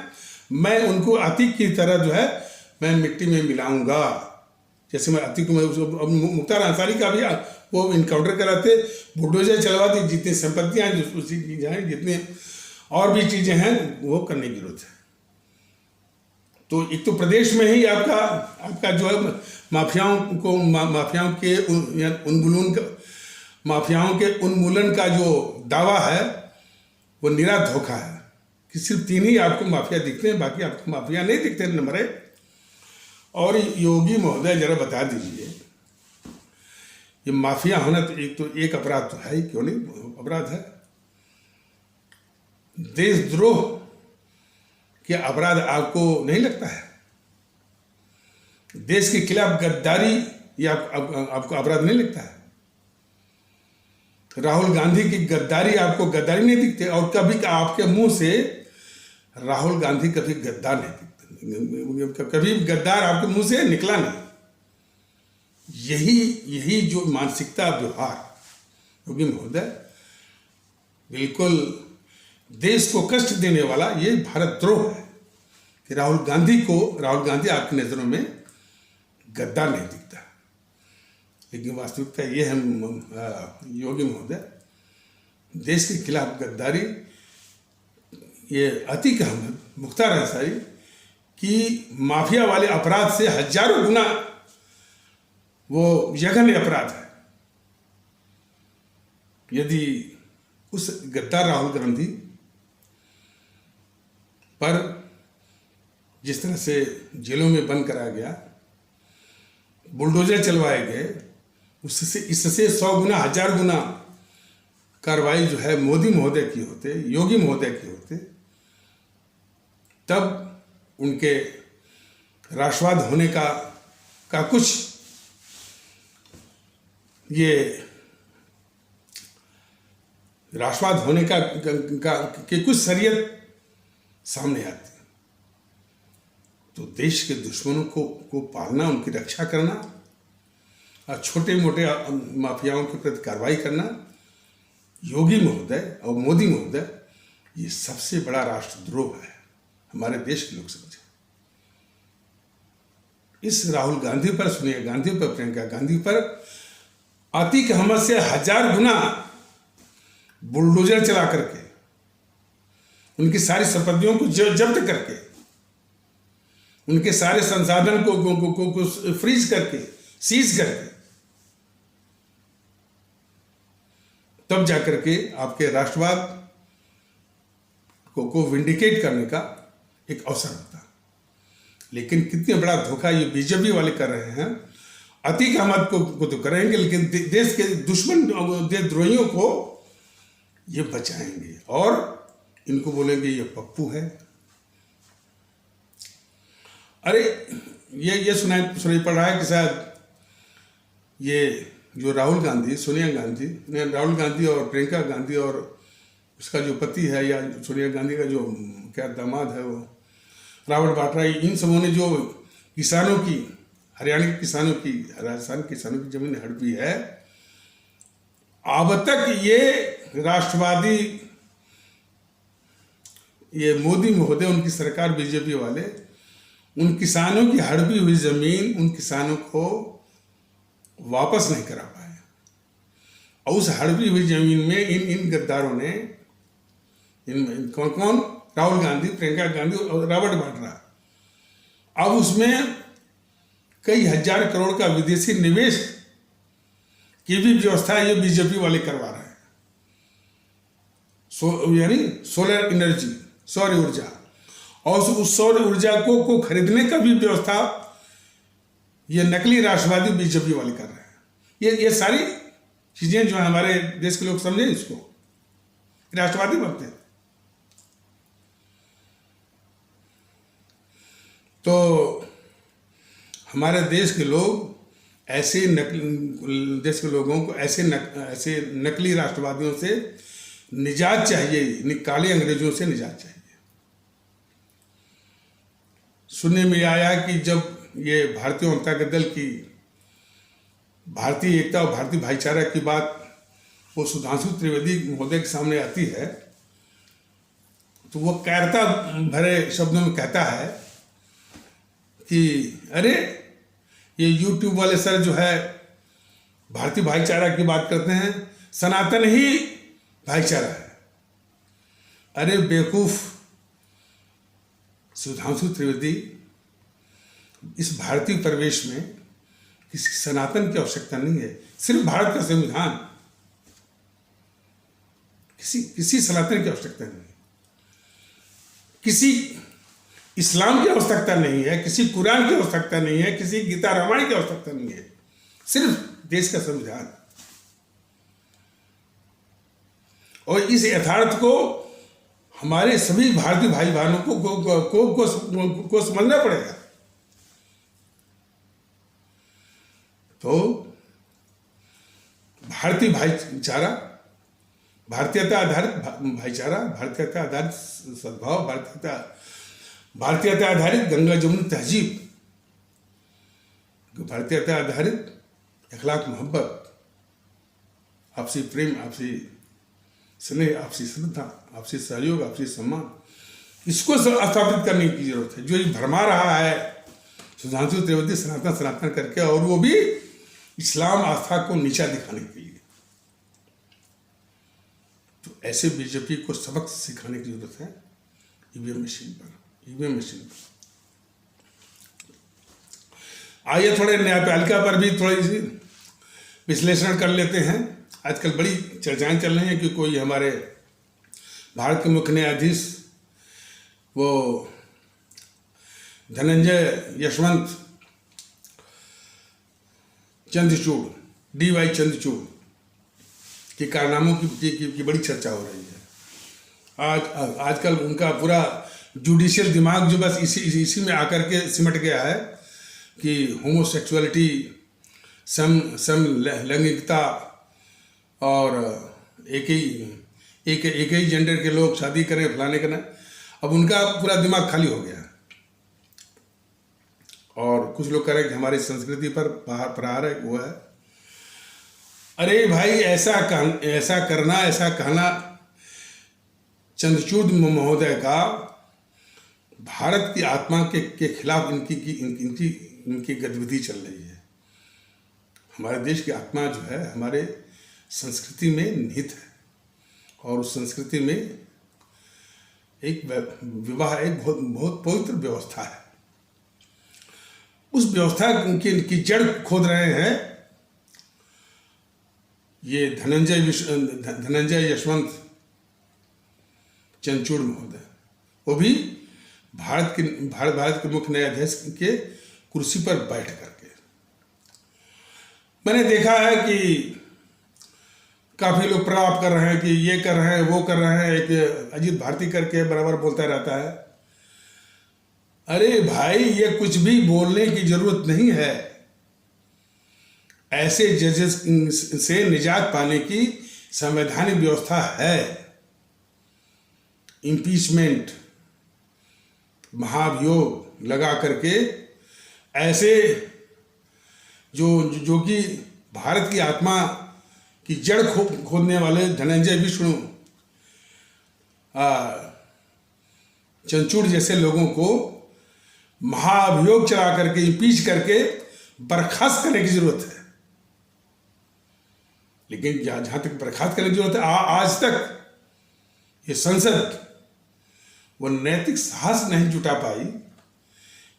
S1: मैं उनको अतीक की तरह जो है मैं मिट्टी में मिलाऊंगा। जैसे मैं अतीक को, मुख्तार अंसारी का भी वो इनकाउंटर कराते, बुलडोजर चलवाते, जितनी संपत्तियां हैं, जितने और भी चीजें हैं वो करने की जरूरत है। तो एक तो प्रदेश में ही आपका जो है माफियाओं के उन्मूलन का जो दावा है वो निरा धोखा है कि सिर्फ 3 ही आपको माफिया दिखते हैं, बाकी आपको माफिया नहीं दिखते नंबर 1। और योगी महोदय जरा बता दीजिए, ये माफिया होना तो एक अपराध तो है ही, क्यों नहीं अपराध है। देशद्रोह के अपराध आपको नहीं लगता है? देश के खिलाफ गद्दारी ये आपको अपराध नहीं लगता है? राहुल गांधी की गद्दारी आपको गद्दारी नहीं दिखते? और कभी आपके मुंह से राहुल गांधी कभी गद्दार नहीं दिखते, कभी गद्दार आपके मुंह से निकला नहीं। यही जो मानसिकता व्यवहार योगी महोदय, बिल्कुल देश को कष्ट देने वाला ये भारत द्रोह है कि राहुल गांधी आपकी नजरों में गद्दार नहीं दिखता। लेकिन वास्तविकता ये है योगी महोदय, देश के खिलाफ गद्दारी, ये अतीक अहमद, मुख्तार अंसारी की माफिया वाले अपराध से हजारों गुना वो जघन्य अपराध है। यदि उस गद्दार राहुल गांधी पर जिस तरह से जेलों में बंद कराया गया, बुलडोजर चलवाए गए, इससे 100 गुना 1000 गुना कार्रवाई जो है मोदी महोदय की होते, योगी महोदय की होते, तब उनके राष्ट्रवाद होने का कुछ ये राष्ट्रवाद होने की कुछ शरीयत सामने आती है। तो देश के दुश्मनों को पालना, उनकी रक्षा करना और छोटे मोटे माफियाओं के प्रति कार्रवाई करना, योगी महोदय और मोदी महोदय, ये सबसे बड़ा राष्ट्रद्रोह है। हमारे देश के लोग समझे। इस राहुल गांधी पर, सोनिया गांधी पर, प्रियंका गांधी पर अतीक अहमद से 1000 गुना बुलडोजर चला करके, उनकी सारी संपत्तियों को जब्त करके, उनके सारे संसाधन को फ्रीज करके, सीज करके, तब जाकर के आपके राष्ट्रवाद को विंडिकेट करने का एक अवसर होता। लेकिन कितने बड़ा धोखा ये बीजेपी वाले कर रहे हैं। अतीक अहमद को तो करेंगे, लेकिन देश के दुश्मन, देशद्रोहियों को ये बचाएंगे और इनको बोलेंगे ये पप्पू है। अरे ये सुनाई पड़ रहा है कि शायद ये जो राहुल गांधी, सोनिया गांधी, राहुल गांधी और प्रियंका गांधी और उसका जो पति है या सोनिया गांधी का जो क्या दामाद है वो रॉबर्ट वाड्रा, इन सबों ने जो किसानों की, हरियाणा के किसानों की, राजस्थान के किसानों की जमीन हड़पी है, अब तक ये राष्ट्रवादी, ये मोदी महोदय, उनकी सरकार, बीजेपी वाले उन किसानों की हड़पी हुई जमीन, उन किसानों को वापस नहीं करा पाए। और उस हड़पी हुई जमीन में इन गद्दारों ने, कौन, राहुल गांधी, प्रियंका गांधी और रॉबर्ट वाड्रा, अब उसमें कई हजार करोड़ का विदेशी निवेश की भी व्यवस्था ये बीजेपी वाले करवा रहे हैं। यानी सोलर एनर्जी, सौर ऊर्जा, और उस सौर ऊर्जा को खरीदने का भी व्यवस्था ये नकली राष्ट्रवादी बीजेपी वाले कर रहे हैं। ये सारी चीजें जो हमारे देश के लोग समझे, इसको राष्ट्रवादी बनते हैं। तो हमारे देश के लोग ऐसे देश के लोगों को ऐसे नकली राष्ट्रवादियों से निजात चाहिए, काले अंग्रेजों से निजात चाहिए। सुनने में आया कि जब ये भारतीय जनता दल की भारतीय एकता और भारतीय भाईचारा की बात वो सुधांशु त्रिवेदी महोदय के सामने आती है, तो वो कायरता भरे शब्दों में कहता है कि अरे ये यूट्यूब वाले सर जो है भारतीय भाईचारा की बात करते हैं, सनातन ही भाईचारा है। अरे बेवकूफ सुधांशु त्रिवेदी, इस भारतीय परिवेश में किसी सनातन की आवश्यकता नहीं है। सिर्फ भारत का संविधान, किसी सनातन की आवश्यकता नहीं है, किसी इस्लाम की आवश्यकता नहीं है, किसी कुरान की आवश्यकता नहीं है, किसी गीता रामायण की आवश्यकता नहीं है, सिर्फ देश का संविधान। और इस यथार्थ को हमारे सभी भारतीय भाई बहनों को समझना पड़ेगा। तो भारतीय भाईचारा, भारतीयता आधारित भाईचारा, भारतीयता आधारित सद्भाव, भारतीयता आधारित गंगा जमुनी तहजीब, भारतीयता आधारित अखलाक, मोहब्बत, आपसी प्रेम, आपसी स्नेह, आपसी श्रद्धा, आपसी सहयोग, आपसी सम्मान, इसको स्थापित करने की जरूरत है। जो ये भरमा रहा है सुधांशु त्रिवेदी सनातन करके, और वो भी इस्लाम आस्था को नीचा दिखाने के लिए, तो ऐसे बीजेपी को सबक सिखाने की जरूरत है ईवीएम मशीन पर। आइए थोड़े न्यायपालिका पर भी थोड़ी सी विश्लेषण कर लेते हैं। आजकल बड़ी चर्चाएं चल रही हैं कि कोई हमारे भारत के मुख्य न्यायाधीश वो धनंजय यशवंत चंद्रचूड़, DY चंद्रचूड़ के कारनामों की बड़ी चर्चा हो रही है। आजकल उनका पूरा जुडिशियल दिमाग जो बस इसी में आकर के सिमट गया है कि होमोसेक्सुअलिटी, समलैंगिकता और एक ही जेंडर के लोग शादी करें, फलाने करें। अब उनका पूरा दिमाग खाली हो गया। और कुछ लोग कह रहे हैं कि हमारी संस्कृति पर प्रहार है, वो है। अरे भाई, ऐसा करना, ऐसा कहना चंद्रचूड़ महोदय का भारत की आत्मा के खिलाफ इनकी गतिविधि चल रही है। हमारे देश की आत्मा जो है हमारे संस्कृति में निहित है, और उस संस्कृति में एक विवाह एक बहुत पवित्र व्यवस्था है। उस व्यवस्था की जड़ खोद रहे हैं ये धनंजय यशवंत चंद्रचूड़ महोदय। वो भी भारत के मुख्य न्यायाधीश के कुर्सी पर बैठ करके। मैंने देखा है कि काफी लोग प्रलाप कर रहे हैं कि ये कर रहे हैं, वो कर रहे हैं। एक अजीत भारती करके बराबर बोलता रहता है। अरे भाई, ये कुछ भी बोलने की जरूरत नहीं है। ऐसे जजेस से निजात पाने की संवैधानिक व्यवस्था है। इम्पीचमेंट, महाभियोग लगा करके ऐसे जो कि भारत की आत्मा की जड़ खोदने वाले धनंजय विष्णु चंचूड़ जैसे लोगों को महाभियोग चला करके, इम्पीच करके बर्खास्त करने की जरूरत है। लेकिन जहां तक बर्खास्त करने की जरूरत है, आज तक ये संसद वो नैतिक साहस नहीं जुटा पाई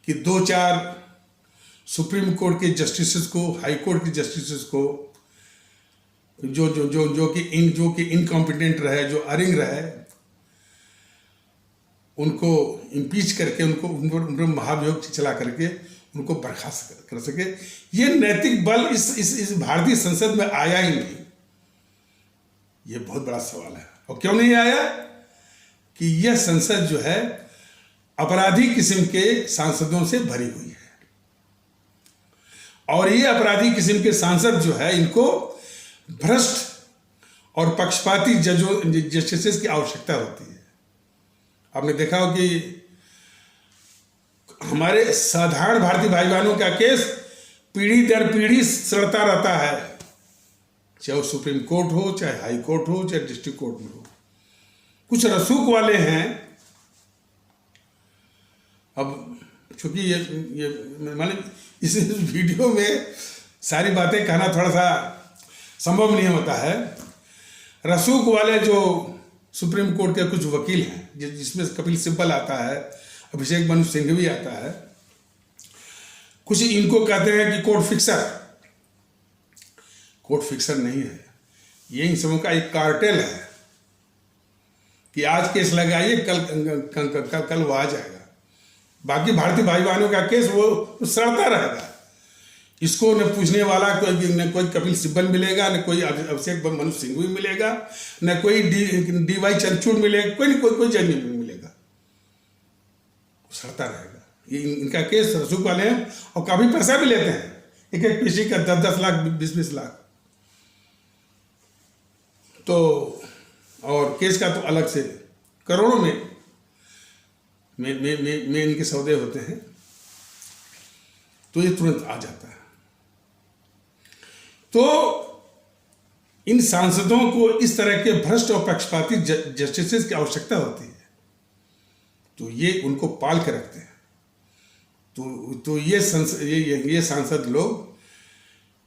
S1: कि 2-4 सुप्रीम कोर्ट के जस्टिसेस को, हाई कोर्ट के जस्टिसेस को, जो कि इनकॉम्पिटेंट रहे, जो अरिंग रहे, उनको इम्पीच करके उन पर महाभियोग चला करके उनको बर्खास्त कर सके। ये नैतिक बल इस भारतीय संसद में आया ही नहीं। ये बहुत बड़ा सवाल है। और क्यों नहीं आया? कि यह संसद जो है अपराधी किस्म के सांसदों से भरी हुई है, और ये अपराधी किस्म के सांसद जो है, इनको भ्रष्ट और पक्षपाती जस्टिस की आवश्यकता होती है। आपने देखा हो कि हमारे साधारण भारतीय भाई बहनों का केस पीढ़ी दर पीढ़ी सड़ता रहता है, चाहे वो सुप्रीम कोर्ट हो, चाहे हाई कोर्ट हो, चाहे डिस्ट्रिक्ट कोर्ट में हो। कुछ रसूख वाले हैं। अब चूंकि ये मतलब इस वीडियो में सारी बातें कहना थोड़ा सा संभव नहीं होता है। रसूख वाले जो सुप्रीम कोर्ट के कुछ वकील हैं, जिसमें कपिल सिब्बल आता है, अभिषेक मनु सिंघवी आता है, कुछ इनको कहते हैं कि कोर्ट फिक्सर। कोर्ट फिक्सर नहीं है, ये इन सबों का एक कार्टेल है कि आज केस लगाइए, कल वो आ जाएगा। बाकी भारतीय भाई बहनों का केस वो सड़ता रहेगा। इसको न पूछने वाला कोई कपिल सिब्बल मिलेगा, न कोई अभिषेक मनु सिंघवी मिलेगा, न कोई डी.वाई. चंद्रचूड़ मिलेगा, कोई जज नहीं मिलेगा। सड़ता रहेगा। ये इनका केस रसूख वाले हैं और काफी पैसा भी लेते हैं, एक पेशी का 10-10 लाख, 20-20 लाख। तो और केस का तो अलग से करोड़ों में इनके सौदे होते हैं। तो ये तुरंत आ जाता है। तो इन सांसदों को इस तरह के भ्रष्ट और पक्षपाती जस्टिसेस की आवश्यकता होती है, तो ये उनको पाल के रखते हैं। तो ये सांसद लोग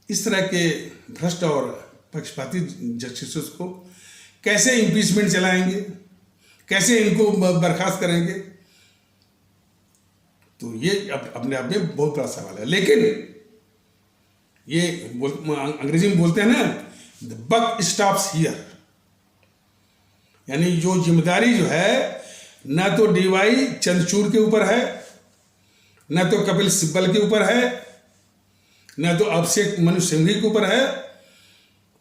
S1: इस तरह के भ्रष्ट और पक्षपाती जस्टिसेस को कैसे इम्पीचमेंट चलाएंगे, कैसे इनको बर्खास्त करेंगे, तो ये अपने आप में बहुत बड़ा सवाल है। लेकिन ये अंग्रेजी में बोलते हैं ना, द बक स्टॉप्स हियर, यानी जो जिम्मेदारी जो है ना तो डी.वाई. चंद्रचूड़ के ऊपर है, ना तो कपिल सिब्बल के ऊपर है, ना तो अभिषेक मनु सिंघवी के ऊपर है।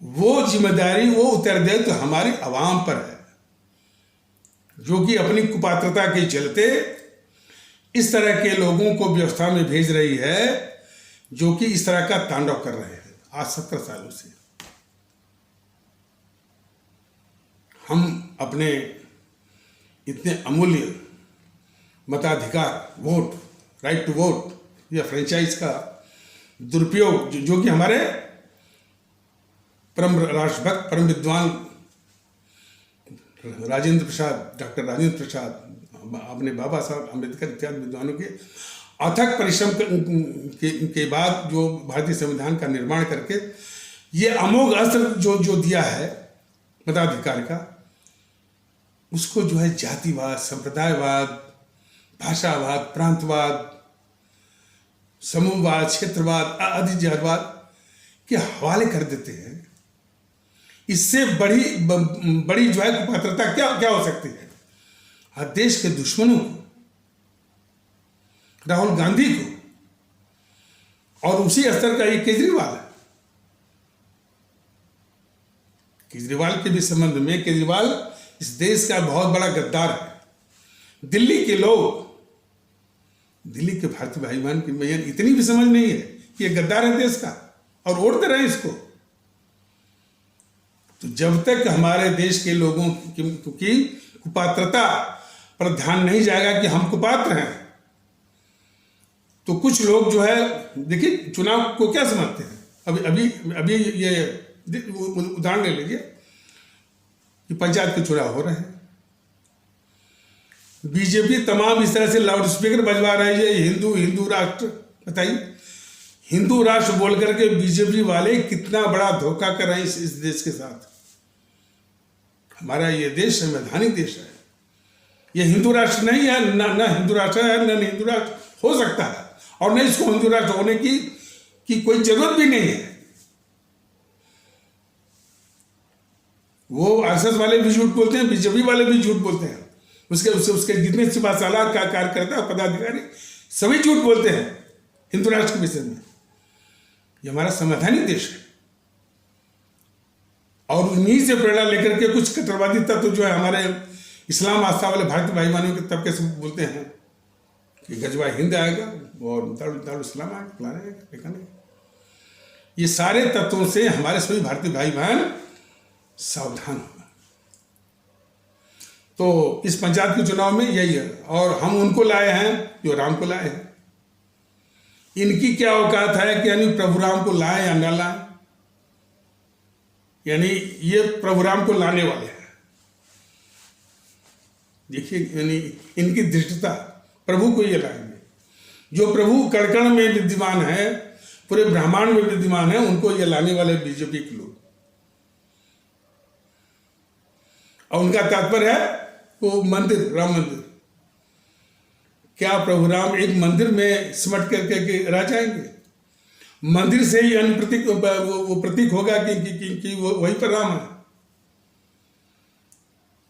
S1: वो जिम्मेदारी, वो उत्तरदायित्व तो हमारी आवाम पर है, जो कि अपनी कुपात्रता के चलते इस तरह के लोगों को व्यवस्था में भेज रही है, जो कि इस तरह का तांडव कर रहे हैं आज 17 सालों से। हम अपने इतने अमूल्य मताधिकार, वोट, राइट टू वोट या फ्रेंचाइज का दुरुपयोग, जो कि हमारे परम राष्ट्रभक्त, परम विद्वान राजेंद्र प्रसाद, डॉक्टर राजेंद्र प्रसाद, अपने बाबा साहब अम्बेडकर इत्यादि विद्वानों के अथक परिश्रम के बाद जो भारतीय संविधान का निर्माण करके ये अमोघ अस्त्र जो दिया है मताधिकार का, उसको जो है जातिवाद, संप्रदायवाद, भाषावाद, प्रांतवाद, समूहवाद, क्षेत्रवाद, अधिजातवाद के हवाले कर देते हैं। इससे बड़ी जो है कुपात्रता क्या हो सकती है? देश के दुश्मनों को, राहुल गांधी को, और उसी स्तर का ये केजरीवाल है। केजरीवाल के भी संबंध में, केजरीवाल इस देश का बहुत बड़ा गद्दार है। दिल्ली के लोग, दिल्ली के भारतीय भाई बहन की में इतनी भी समझ नहीं है कि ये गद्दार है देश का। और ओढ़ते रहे इसको। तो जब तक हमारे देश के लोगों की कुपात्रता पर ध्यान नहीं जाएगा कि हम कुपात्र हैं, तो कुछ लोग जो है, देखिए चुनाव को क्या समझते हैं। अभी अभी अभी ये उदाहरण ले लीजिए कि पंचायत के चुनाव हो रहे हैं, बीजेपी तमाम इस तरह से लाउड स्पीकर बजवा रही है, हिंदू हिंदू राष्ट्र। बताइए, हिंदू राष्ट्र बोल करके बीजेपी वाले कितना बड़ा धोखा कर रहे हैं इस देश के साथ। हमारा ये देश संवैधानिक देश है, ये हिंदू राष्ट्र नहीं है, ना हिंदू राष्ट्र है, न हिंदू राष्ट्र हो सकता है, और न इसको हिंदू राष्ट्र होने की कोई जरूरत भी नहीं है। वो आरएसएस वाले भी झूठ बोलते हैं, बीजेपी वाले भी झूठ बोलते हैं, उसके जितने सिपा सालार का कार्यकर्ता पदाधिकारी सभी झूठ बोलते हैं हिंदू राष्ट्र के विषय में। ये हमारा संवैधानिक देश है, और उन्हीं से प्रेरणा लेकर के कुछ कट्टरवादी तत्व जो है हमारे इस्लाम आस्था वाले भारतीय भाई बहनों के तबके से बोलते हैं कि गजवा हिंद आएगा और दारुल इस्लाम आएगा, फलाना आएगा, ठिकाना। ये सारे तत्वों से हमारे सभी भारतीय भाई बहन सावधान होगा। तो इस पंचायत के चुनाव में यही है, और हम उनको लाए हैं जो राम को लाए हैं। इनकी क्या औकात है कि यानी प्रभु राम को लाए या न लाए, यानी ये प्रभु राम को लाने वाले हैं। देखिए, यानी इनकी धृष्टता, प्रभु को ये लाएंगे। जो प्रभु कण-कण में विद्यमान है, पूरे ब्रह्मांड में विद्यमान है, उनको ये लाने वाले बीजेपी के लोग। और उनका तात्पर्य है वो मंदिर, राम मंदिर। क्या प्रभु राम एक मंदिर में सिमट करके रह जाएंगे? मंदिर से ही अन्य प्रतीक वो प्रतीक होगा कि वो वहीं पर राम है।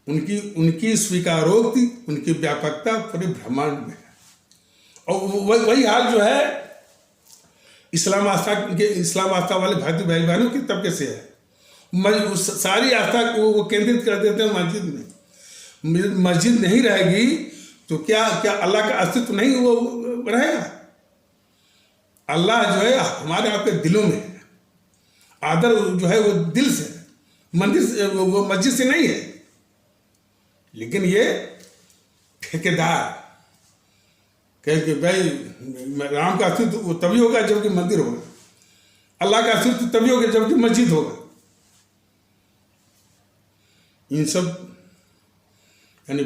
S1: उनकी स्वीकारोक्ति, उनकी व्यापकता पूरे ब्रह्मांड में है। और वही हाल जो है इस्लाम आस्था वाले भारतीय भाई बहनों के तबके से है। सारी आस्था को वो केंद्रित कर देते हैं मस्जिद में। मस्जिद नहीं रहेगी तो क्या अल्लाह का अस्तित्व नहीं वो रहेगा? अल्लाह जो है हमारे आपके दिलों में है। आदर जो है वो दिल से, मंदिर से, वो मस्जिद से नहीं है। लेकिन ये ठेकेदार कहे कि भाई राम का अस्तित्व तभी होगा जबकि मंदिर होगा, अल्लाह का अस्तित्व तभी होगा जबकि मस्जिद होगा। इन सब यानी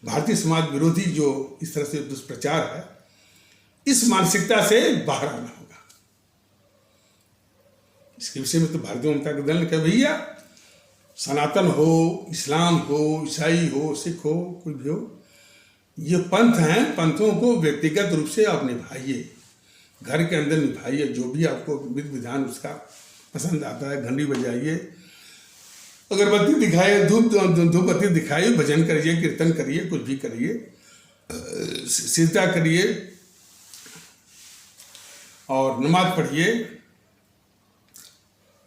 S1: भारतीय समाज विरोधी जो इस तरह से दुष्प्रचार है, इस मानसिकता से बाहर आना होगा। इसके विषय में तो भारतीय जनता दल ने कहा, भैया सनातन हो, इस्लाम हो, ईसाई हो, सिख हो, कोई भी हो, ये पंथ हैं, पंथों को व्यक्तिगत रूप से आप निभाइए, घर के अंदर निभाइए। जो भी आपको विधि विधान उसका पसंद आता है, घंटी बजाइए, अगरबत्ती दिखाइए, धूप बत्ती दिखाइए, भजन करिए, कीर्तन करिए, कुछ भी करिए, सिजदा करिए और नमाज पढ़िए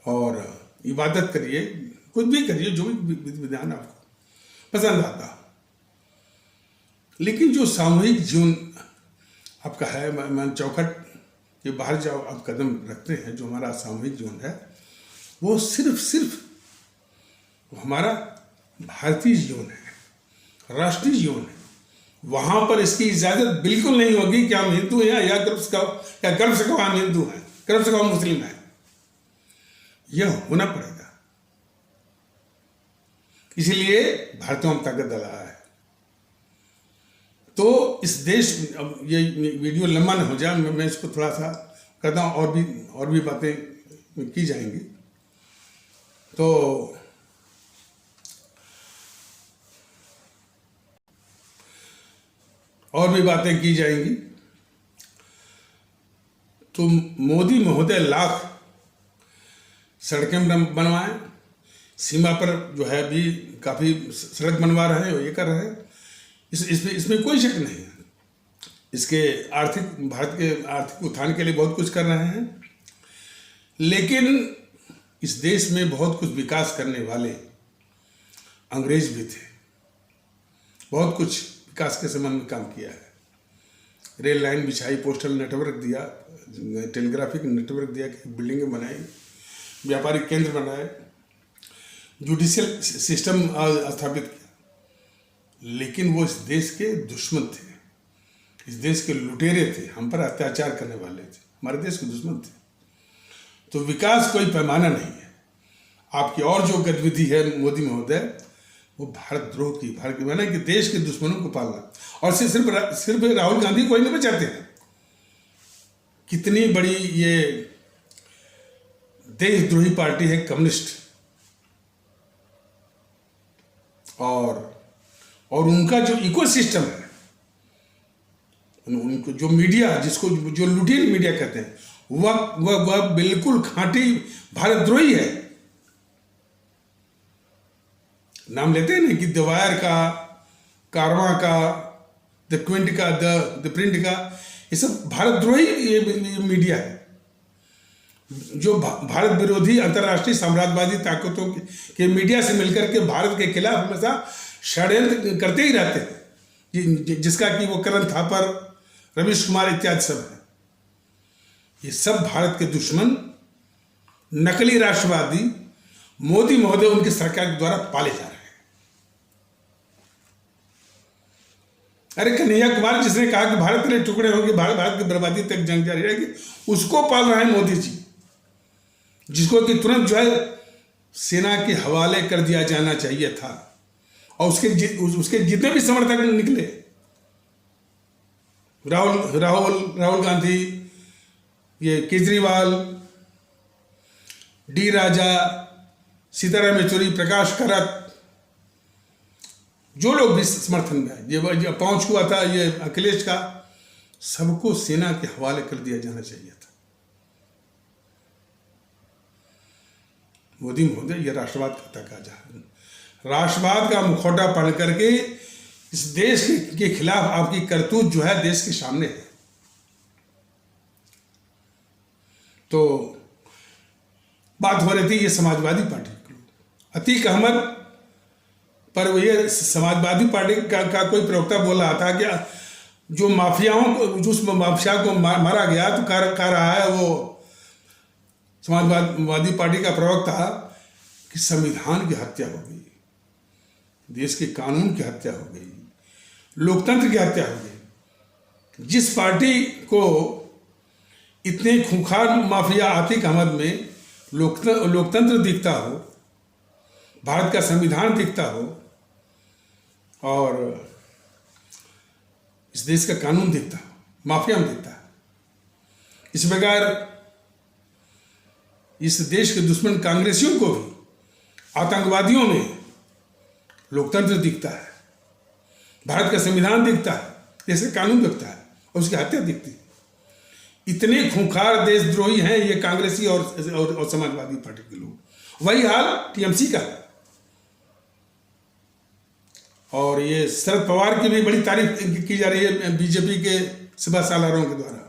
S1: और इबादत करिए, कुछ भी करिए, जो भी विधि विधान आपको पसंद आता। लेकिन जो सामूहिक जीवन आपका है, मैं चौखट के बाहर जो आप कदम रखते हैं, जो हमारा सामूहिक जीवन है, वो सिर्फ हमारा भारतीय जीवन है, राष्ट्रीय जीवन है। वहां पर इसकी इजाजत बिल्कुल नहीं होगी कि हम हिंदू हैं या गर्व से कहो हम हिंदू हैं, गर्व से कहो मुस्लिम हैं। यह होना पड़ेगा। इसलिए भारतीय जनता दल आया है। तो इस देश, अब ये वीडियो लंबा न हो जाए, मैं इसको थोड़ा सा करता हूँ, और भी बातें की जाएंगी। तो और भी बातें की जाएंगी। तो मोदी महोदय लाख सड़कें बनवाएं, सीमा पर जो है भी काफ़ी सड़क बनवा रहे हैं और ये कर रहे हैं। इसमें कोई शक नहीं है। इसके भारत के आर्थिक उत्थान के लिए बहुत कुछ कर रहे हैं। लेकिन इस देश में बहुत कुछ विकास करने वाले अंग्रेज भी थे, बहुत कुछ विकास के संबंध में काम किया है। रेल लाइन बिछाई, पोस्टल नेटवर्क दिया, टेलीग्राफिक नेटवर्क दिया, बिल्डिंगें बनाई, व्यापारिक केंद्र बनाए, जुडिशियल सिस्टम स्थापित किया। लेकिन वो इस देश के दुश्मन थे, इस देश के लुटेरे थे, हम पर अत्याचार करने वाले थे, हमारे देश के दुश्मन थे। तो विकास कोई पैमाना नहीं है। आपकी और जो गतिविधि है मोदी महोदय, वो भारत द्रोह की, भारत की माना कि देश के दुश्मनों को पालना। और सिर्फ राहुल गांधी को ही नहीं बचाते हैं, कितनी बड़ी ये देशद्रोही पार्टी है कम्युनिस्ट, और उनका जो इकोसिस्टम है, उनको जो मीडिया, जिसको जो लुटेर मीडिया कहते हैं, वह बिल्कुल खांटी भारतद्रोही है। नाम लेते हैं ना कि द वायर का, कारवा का, द क्विंट का, द प्रिंट का, ये सब भारतद्रोही ये मीडिया है, जो भारत विरोधी अंतर्राष्ट्रीय साम्राज्यवादी ताकतों के मीडिया से मिलकर के भारत के खिलाफ हमेशा षड्यंत्र करते ही रहते हैं, जिसका कि वो करण थापर, रवीश कुमार इत्यादि सब है। ये सब भारत के दुश्मन, नकली राष्ट्रवादी मोदी महोदय उनकी सरकार के द्वारा पाले जा रहे हैं। अरे कन्हैया कुमार जिसने कहा कि भारत के टुकड़े होंगे, भारत की बर्बादी तक जंग जारी रहेगी, उसको पाल रहे हैं मोदी जी, जिसको कि तुरंत जो है सेना के हवाले कर दिया जाना चाहिए था। और उसके जितने भी समर्थक निकले, राहुल गांधी, ये केजरीवाल, डी राजा, सीताराम येचुरी, प्रकाश करत, जो लोग भी समर्थन में आए, ये पहुंच हुआ था ये अखिलेश का, सबको सेना के हवाले कर दिया जाना चाहिए था। मोदी महोदय ये राष्ट्रवाद का तकाजा है। राष्ट्रवाद का मुखौटा पहन करके इस देश के खिलाफ आपकी करतूत जो है देश के सामने है। तो बात हो रही थी ये समाजवादी पार्टी की, अतीक अहमद पर वो ये समाजवादी पार्टी का कोई प्रवक्ता बोल रहा था कि जो माफियाओं को, जो माफिया को मारा गया, तो कह रहा है वो समाजवादी पार्टी का प्रवक्ता कि संविधान की हत्या हो गई, देश के कानून की हत्या हो गई, लोकतंत्र की हत्या हो गई। जिस पार्टी को इतने खूंखार माफिया आतिक अहमद में लोकतंत्र दिखता हो, भारत का संविधान दिखता हो, और इस देश का कानून दिखता हो, माफिया में दिखता है। इस प्रकार इस देश के दुश्मन कांग्रेसियों को भी आतंकवादियों में लोकतंत्र दिखता है, भारत का संविधान दिखता है, देश का कानून दिखता है, और उसकी हत्या दिखती है। इतने खूंखार देशद्रोही हैं ये कांग्रेसी और समाजवादी पार्टी के लोग। वही हाल टीएमसी का है। और ये शरद पवार की भी बड़ी तारीफ की जा रही है बीजेपी के सभा सालारों के द्वारा।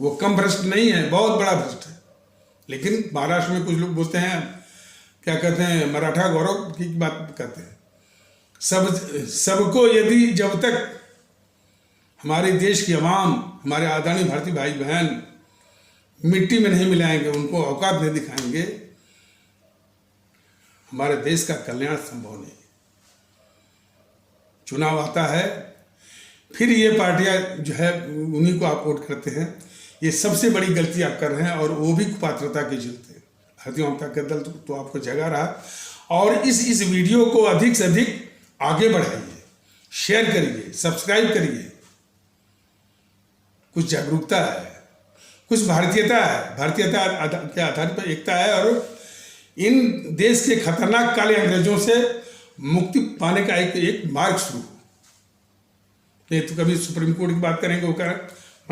S1: वो कम भ्रष्ट नहीं है, बहुत बड़ा भ्रष्ट है। लेकिन महाराष्ट्र में कुछ लोग बोलते हैं, क्या कहते हैं, मराठा गौरव की बात करते हैं। सबको यदि जब तक हमारे देश की आवाम, हमारे आदरणीय भारतीय भाई बहन मिट्टी में नहीं मिलाएंगे, उनको औकात नहीं दिखाएंगे, हमारे देश का कल्याण संभव नहीं। चुनाव आता है, फिर ये पार्टियां जो है उन्हीं को आप वोट करते हैं। ये सबसे बड़ी गलती आप कर रहे हैं, और वो भी कुपात्रता के चलते। भारतीय जनता का दल तो आपको जगा रहा। और इस वीडियो को अधिक से अधिक आगे बढ़ाइए, शेयर करिए, सब्सक्राइब करिए। कुछ जागरूकता है, कुछ भारतीयता है, भारतीयता के आधार पर एकता है, और इन देश के खतरनाक काले अंग्रेजों से मुक्ति पाने का एक मार्ग शुरू। नहीं तो कभी सुप्रीम कोर्ट की बात करेंगे, वो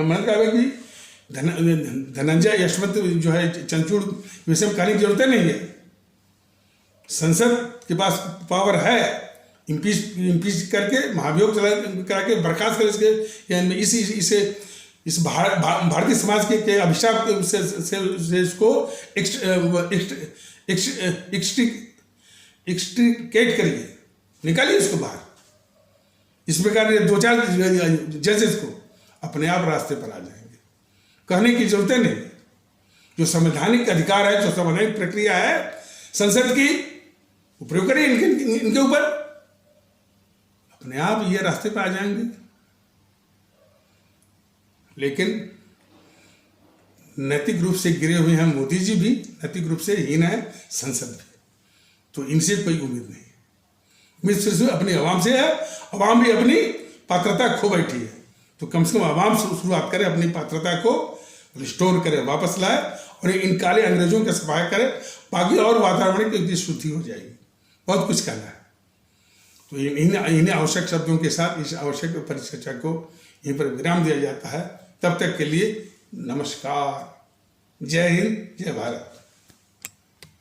S1: मन कहा कि धनंजय यशवंत जो है चंचूड़ विषय में कहने की जरूरत नहीं है। संसद के पास पावर है, इम्पीच करके, महाभियोग करा के बर्खास्त कर इस भारतीय समाज के अभिशाप से इसको एक्सट्रिकेट करिए, निकालिए इसको बाहर। इस प्रकार ये 2-4 जजेस को अपने आप रास्ते पर आ जाएंगे। कहने की जरूरत नहीं। जो संवैधानिक अधिकार है, जो संवैधानिक प्रक्रिया है संसद की, उपयोग करिए इनके ऊपर, अपने आप ये रास्ते पर आ जाएंगे। लेकिन नैतिक रूप से गिरे हुए हैं मोदी जी भी, नैतिक रूप से हीन है संसद भी, तो इनसे कोई उम्मीद नहीं। उम्मीद सिर्फ अपनी आवाम से है। आवाम भी अपनी पात्रता खो बैठी है, तो कम से कम आवाम से शुरुआत करे, अपनी पात्रता को रिस्टोर करे, वापस लाए और इन काले अंग्रेजों का सफाया करे। बाकी और वातावरण की शुद्धि हो जाएगी। बहुत कुछ करना है। तो इन आवश्यक शब्दों के साथ इस आवश्यक परिचर्चा को यहीं पर विराम दिया जाता है। तब तक के लिए नमस्कार। जय हिंद, जय भारत।